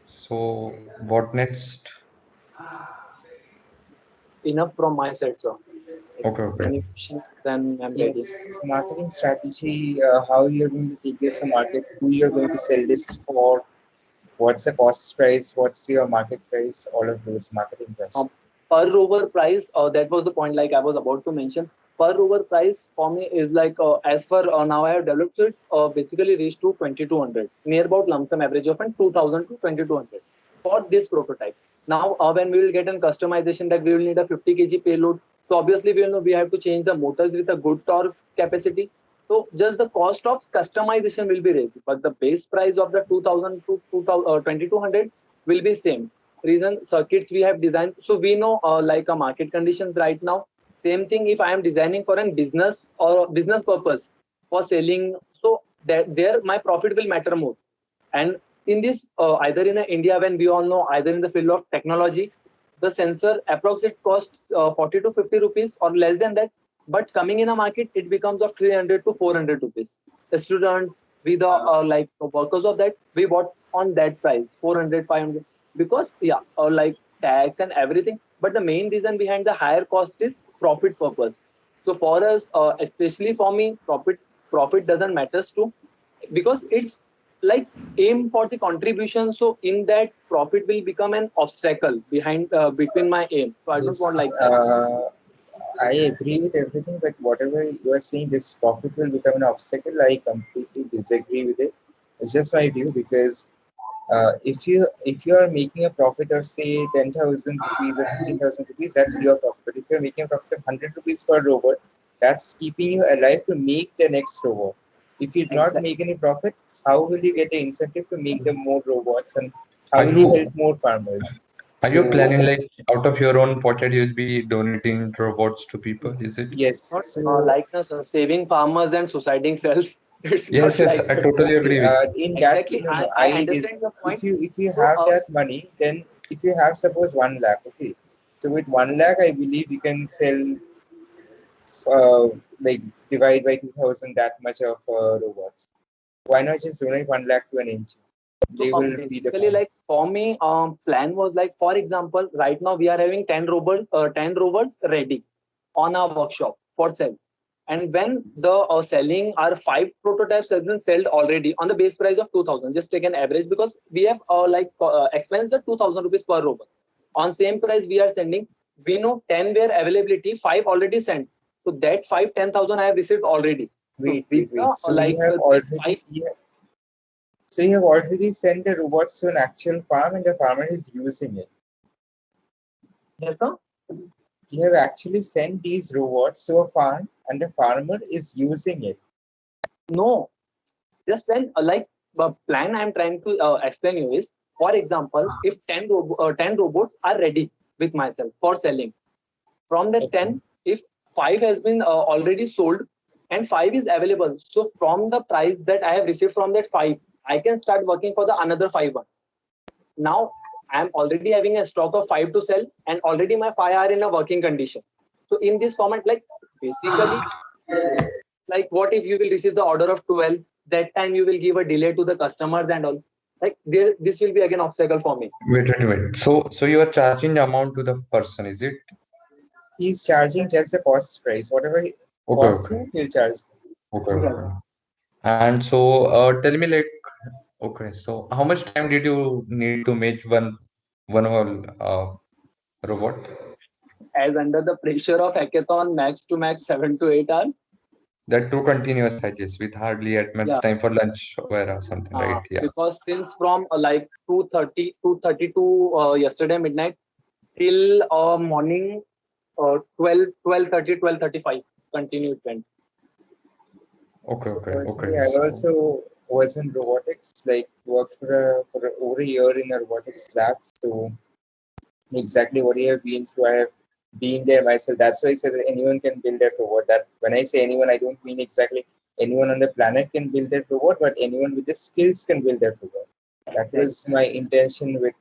So what next? Enough from my side, sir. If Okay, okay. any questions, then I'm ready. Yes, marketing strategy, how you're going to take this to market, who you're going to sell this for, what's the cost price, what's your market price, all of those marketing questions. Per rover price, that was the point like I was about to mention. Per rover price for me is like as for now I have developed, so it's basically reached to 2200, near about lump sum average of 2000 to 2200 for this prototype. Now when we will get in customization that we will need a 50 kg payload, so obviously we will know we have to change the motors with a good torque capacity. So just the cost of customization will be raised, but the base price of the 2000 to 2200 will be same. Reason circuits we have designed, so we know like a market conditions right now. Same thing if I am designing for a business or business purpose for selling, so that there my profit will matter more. And in this either in India, when we all know either in the field of technology, the sensor approximate costs 40 to 50 rupees or less than that, but coming in a market it becomes of 300 to 400 rupees. The students, we the like workers of that, we bought on that price, 400, 500, because yeah, or like tax and everything. But the main reason behind the higher cost is profit purpose. So for us, especially for me, profit doesn't matters too, because it's like aim for the contribution. So in that, profit will become an obstacle behind between my aim. So I don't want Yes, like that. I agree with everything, but whatever you are saying, this profit will become an obstacle. I completely disagree with it. It's just my view because if you are making a profit of say 10,000 rupees or 15,000 rupees, that's your profit. But if you're making a profit of 100 rupees per robot, that's keeping you alive to make the next robot. If you do not Exactly. make any profit, how will you get the incentive to make the more robots, and how Are will you you help more farmers? are you So planning like out of your own pocket you'll be donating robots to people? Is it? yes, Not so like no, sir, saving farmers and suiciding self. It's Yes, not yes, like I that. totally okay, agree with. in that Exactly. no, no, I understand your if point. you So have that money, then if you have suppose 1 lakh, okay, so with 1 lakh, I believe you can sell like divide by 2,000 that much of robots. Why not just donate 1 lakh to an NGO? So They will be the basically, like for me, plan was like, for example, right now we are having 10 robots ready on our workshop for sale. And when the selling our 5 prototypes has been sold already on the base price of 2,000, just take an average, because we have expensed the 2,000 rupees per robot. On same price we are sending, we know 10 were availability, 5 already sent. So that 10,000 I have received already. So wait, with wait, wait. So you like have this already 5. so you have already sent the robots to an actual farm, and the farmer is using it. Yes, sir. You have actually sent these robots to a farm, and the farmer is using it. No, just then like the plan I'm trying to explain you is, for example, if 10 robots are ready with myself for selling, from that 10, if 5 has been already sold and 5 is available, so from the price that I have received from that 5, I can start working for the another 5 one. Now I'm already having a stock of 5 to sell, and already my 5 are in a working condition. So in this format, like basically, like what if you will receive the order of 12, that time you will give a delay to the customers and all, like this will be again obstacle for me. Wait. So you are charging the amount to the person, is it? He's charging just the cost price. Whatever costs Okay. you, he'll charge. Okay. And so tell me like, okay, so how much time did you need to make one whole robot? As under the pressure of hackathon, max to max 7 to 8 hours. That two continuous, I guess, with hardly at much Yeah. time for lunch or something, right? Yeah. Because since from like 2:30 to yesterday midnight till morning 12:30 continued went. Okay. So personally, I So also was in robotics, like worked for over a year in a robotics lab. So exactly what you have been through, I have been there myself. That's why I said that anyone can build a robot. That when I say anyone, I don't mean exactly anyone on the planet can build that robot, but anyone with the skills can build that robot. That was my intention with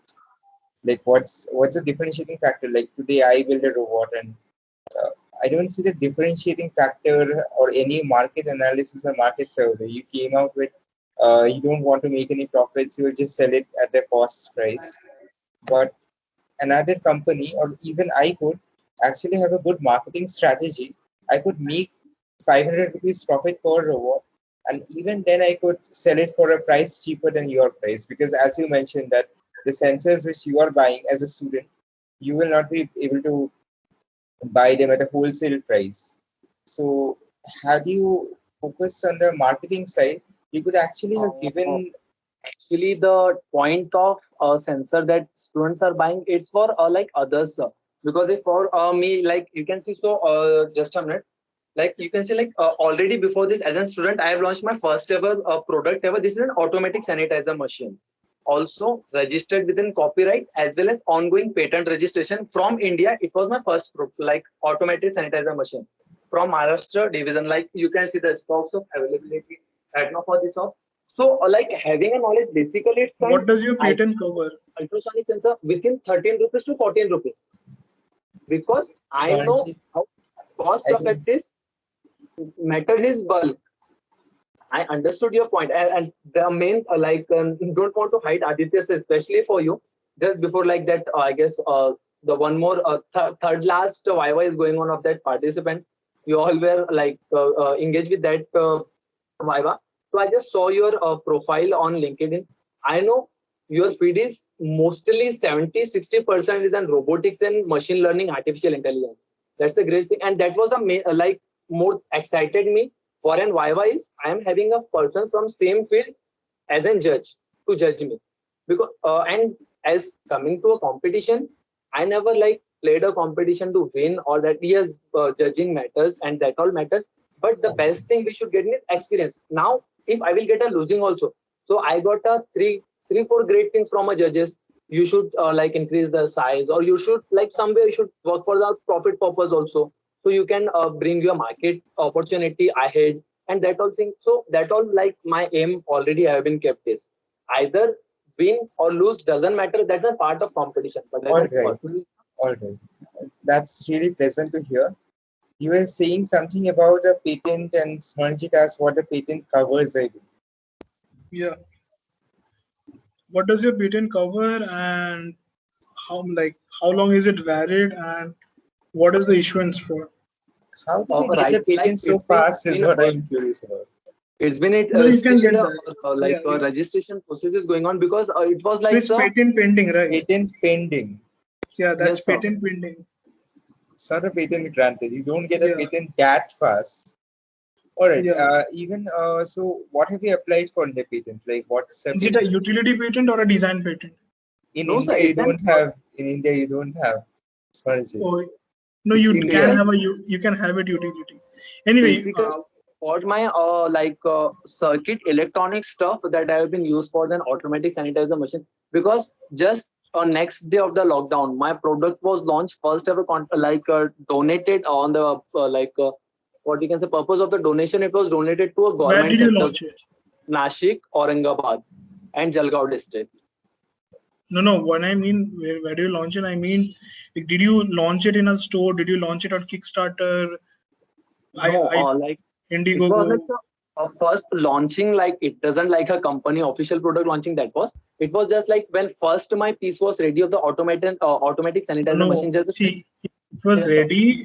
like what's the differentiating factor. Like today, I build a robot, and I don't see the differentiating factor or any market analysis or market survey. You came out with you don't want to make any profits, you will just sell it at the cost price. But another company or even I could actually have a good marketing strategy. I could make 500 rupees profit per robot, and even then I could sell it for a price cheaper than your price, because as you mentioned that the sensors which you are buying as a student, you will not be able to buy them at a wholesale price. So had you focused on the marketing side, you could actually have given. Actually, the point of sensor that students are buying, it's for like others, because if for me, like you can see, so just a minute, like you can see, like already before this, as a student, I have launched my first ever product ever. This is an automatic sanitizer machine, also registered within copyright as well as ongoing patent registration from India. It was my first like automatic sanitizer machine from Maharashtra division. Like you can see the stocks of availability right now for this of. So like having a knowledge, basically it's kind What does your patent cover? ultrasonic sensor within 13 rupees to 14 rupees, because I know Swanji, how cost I think effective matters is bulk. I understood your point, and the main don't want to hide Aditya, especially for you. Just before like that, I guess the one more third last Viva is going on of that participant. You all were like engaged with that Viva. So I just saw your profile on LinkedIn. I know your feed is mostly 70-60% is on robotics and machine learning, artificial intelligence. That's a great thing, and that was like more excited me for an Viva is I am having a person from same field as a judge to judge me, because and as coming to a competition, I never like played a competition to win or that. Yes, judging matters and that all matters, but the best thing we should get is experience. Now if I will get a losing also, so I got a three four great things from a judges. You should like increase the size, or you should like somewhere you should work for the profit purpose also, so you can bring your market opportunity ahead and that all thing. So that all like my aim already have been kept is either win or lose, doesn't matter, that's a part of competition, but as All a right. personal All right. That's really pleasant to hear. You were saying something about the patent and Smarnjit asked what the patent covers, I believe. Yeah. What does your patent cover, and how long is it valid, and what is the issuance for? How did you get right, the patent like so it's been fast is in what I'm curious about. it's been No, you still can in get the that. Yeah. registration process is going on, because it was So like it's patent pending, right? Patent pending. Yeah, that's yes sir. patent pending. It's not a patent granted. You don't get a Yeah. patent that fast. All right. Yeah. So what have you applied for in the patent? Like what's the Is it a utility patent or a design patent? in No, sir, India you it's an don't have in India you don't have Smarnjit. Oh, no, It's you India. can have you can have it utility. Anyway, basically for my circuit electronic stuff that I have been used for an automatic sanitizer machine, because just next day of the lockdown my product was launched first ever donated on the what you can say purpose of the donation. It was donated to a where government did you sector, launch it? Nashik, Aurangabad and Jalgaon district. No. What I mean, where do you launch it? I mean, like, did you launch it in a store? Did you launch it on Kickstarter? No, like it was Indiegogo? like a first launching, like it doesn't like a company official product launching. That was it was just like when first my piece was ready of the automatic sanitizer No, machine. Just see, it was ready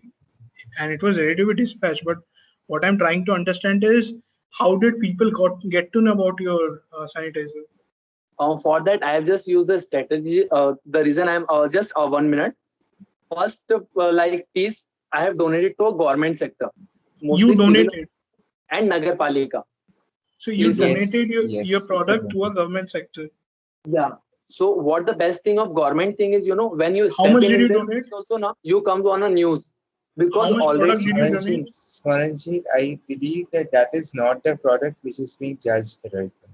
and it was ready to be dispatched. But what I'm trying to understand is how did people get to know about your sanitizer? for that, I have just used the strategy. The reason I'm just 1 minute. First, like piece, I have donated to a government sector, mostly You civil donated. and Nagarpalika. So you Please, donated your yes, product to a government sector. yeah. So what the best thing of government thing is, when you How step much in did you this donate? also now you come on a news, because How much product already did you donate? Smarnjit, I believe that is not the product which is being judged right now.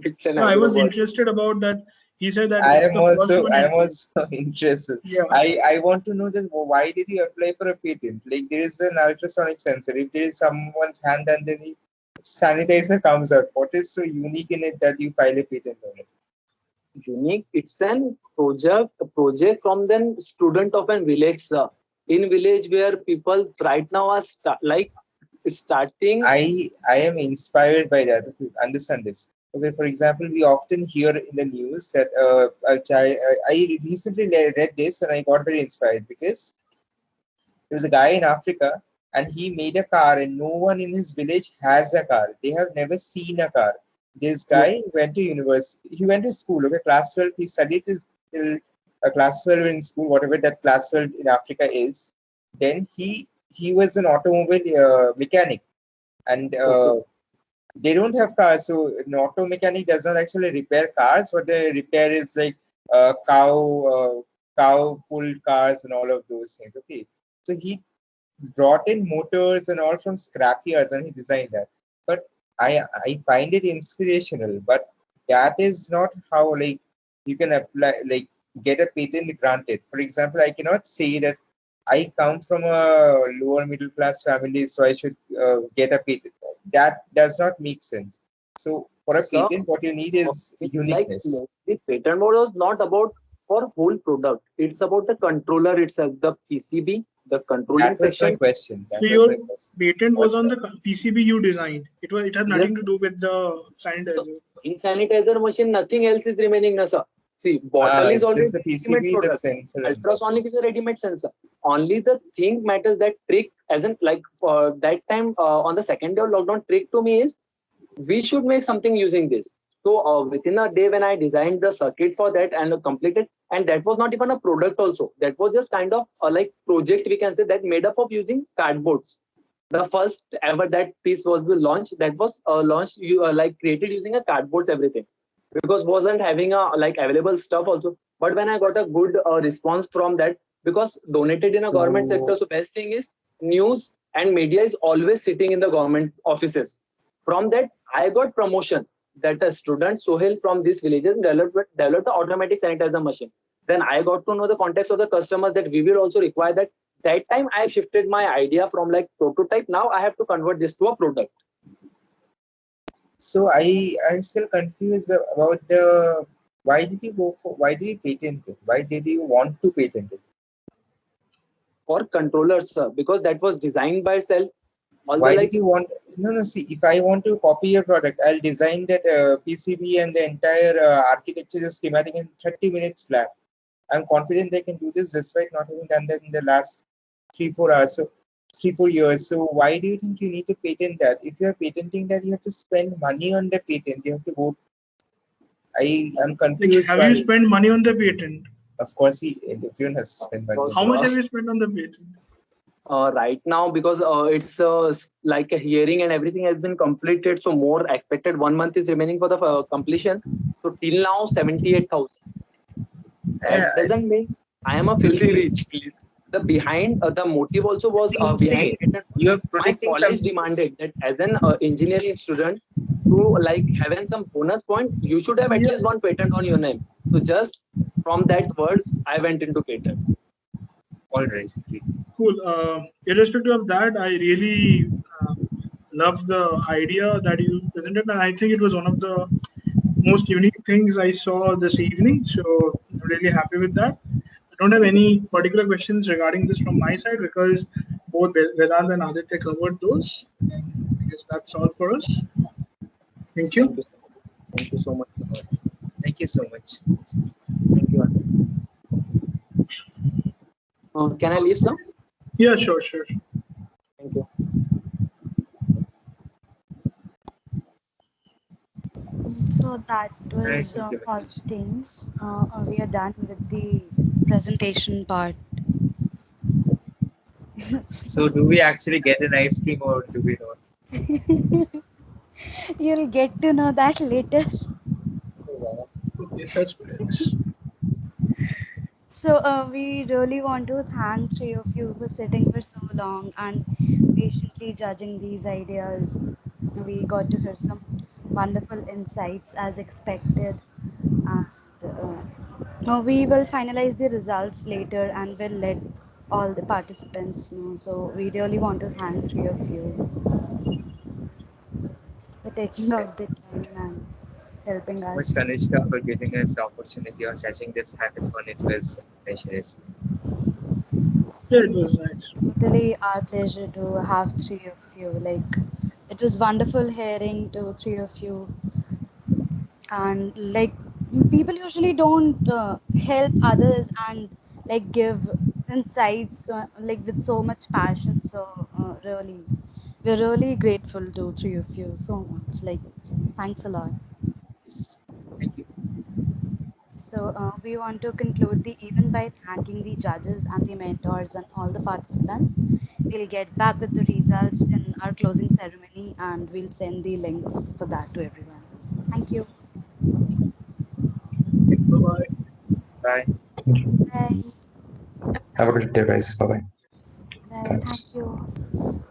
it's an No, I was agro interested about that. He said that I it's am the first also one. I am also interested. Yeah. I want to know that why did you apply for a patent? Like there is an ultrasonic sensor. If there is someone's hand underneath, sanitizer comes out. What is so unique in it that you file a patent on it? unique. It's an project from the student of a village, sir. In village where people right now are starting. I am inspired by that. Okay, understand this. Okay, for example, we often hear in the news that a child. I recently read this and I got very inspired because there was a guy in Africa and he made a car and no one in his village has a car. They have never seen a car. This guy went to university. He went to school. Okay, class 12. He studied till class 12 in school, whatever that class 12 in Africa is. Then he was an automobile mechanic, and they don't have cars. So an auto mechanic does not actually repair cars. What they repair is like cow pulled cars and all of those things. Okay, so he brought in motors and all from scrapyards and he designed that. But I find it inspirational. But that is not how like you can apply like get a patent granted. For example, I cannot say that I come from a lower middle class family, so I should get a patent. That does not make sense. So for a Sir, patent, what you need is like uniqueness. mostly patent model is not about for whole product. It's about the controller itself, the PCB The controlling That was my section. question. So That was your my question. patent was on the PCB you designed. It had nothing Yes. to do with the sanitizer. In sanitizer machine, nothing else is remaining, na sir. See, bottle is It's already just the ready-made PCB, the product. sensor, and that. Ultrasonic is a ready-made sensor. Only the thing matters, that trick, as in like for that time on the second day of lockdown, trick to me is we should make something using this. So within a day, when I designed the circuit for that and completed, and that was not even a product also. That was just kind of like project, we can say, that made up of using cardboards. The first ever that piece was launched, that was launched like created using a cardboards, everything, because wasn't having a like available stuff also. But when I got a good response from that, because donated in a government sector, so best thing is news and media is always sitting in the government offices. From that, I got promotion that a student Sohail from these villages developed the automatic sanitizer machine. Then I got to know the context of the customers, that we will also require that. That time I shifted my idea from like prototype. Now I have to convert this to a product. So I'm still confused about why did you patent it? Why did you want to patent it? For controllers, sir, because that was designed by itself. Why did you want? No. See, if I want to copy your product, I'll design that PCB and the entire architecture, the schematic in 30 minutes flat. I'm confident they can do this despite not having done that in the last 3-4 hours. So 3-4 years. So why do you think you need to patent that? If you are patenting that, you have to spend money on the patent. You have to go. I'm confused. Like, have you spent money on the patent? Of course, everyone has to spend money. How much have you spent on the patent? Right now, because it's like a hearing and everything has been completed, so more expected 1 month is remaining for the completion. So till now 78,000. That doesn't mean I am a filthy rich, please. The behind the motive also was behind patent. You're My protecting college something. demanded that as an engineering student, to like having some bonus point, you should have at least one patent on your name. So just from that words, I went into patent. All right. Cool. Irrespective of that, I really love the idea that you presented, and I think it was one of the most unique things I saw this evening. So I'm really happy with that. I don't have any particular questions regarding this from my side because both Vedant and Aditya covered those. And I guess that's all for us. Thank you. Thank you so much. Thank you so much. Thank you. Can I leave, sir? Yeah, sure. Thank you. So that was all things. We are done with the presentation part. So do we actually get an ice cream or do we not? You'll get to know that later. Okay, suspense. So we really want to thank three of you for sitting for so long and patiently judging these ideas. We got to hear some wonderful insights as expected. And we will finalize the results later and we'll let all the participants know. So we really want to thank three of you for taking out the time and helping Much us. Kanishka for giving us the opportunity of judging this hackathon. It was precious. Yeah, it was nice. Totally our pleasure to have three of you. Like, it was wonderful hearing to three of you. And like, people usually don't help others and like give insights like with so much passion. So really, we're really grateful to three of you so much. Like, thanks a lot. Thank you. So we want to conclude the event by thanking the judges and the mentors and all the participants. We'll get back with the results in our closing ceremony and we'll send the links for that to everyone. Thank you. Bye-bye. Bye. Bye. Have a good day, guys. Bye bye. Bye. Thanks. Thank you.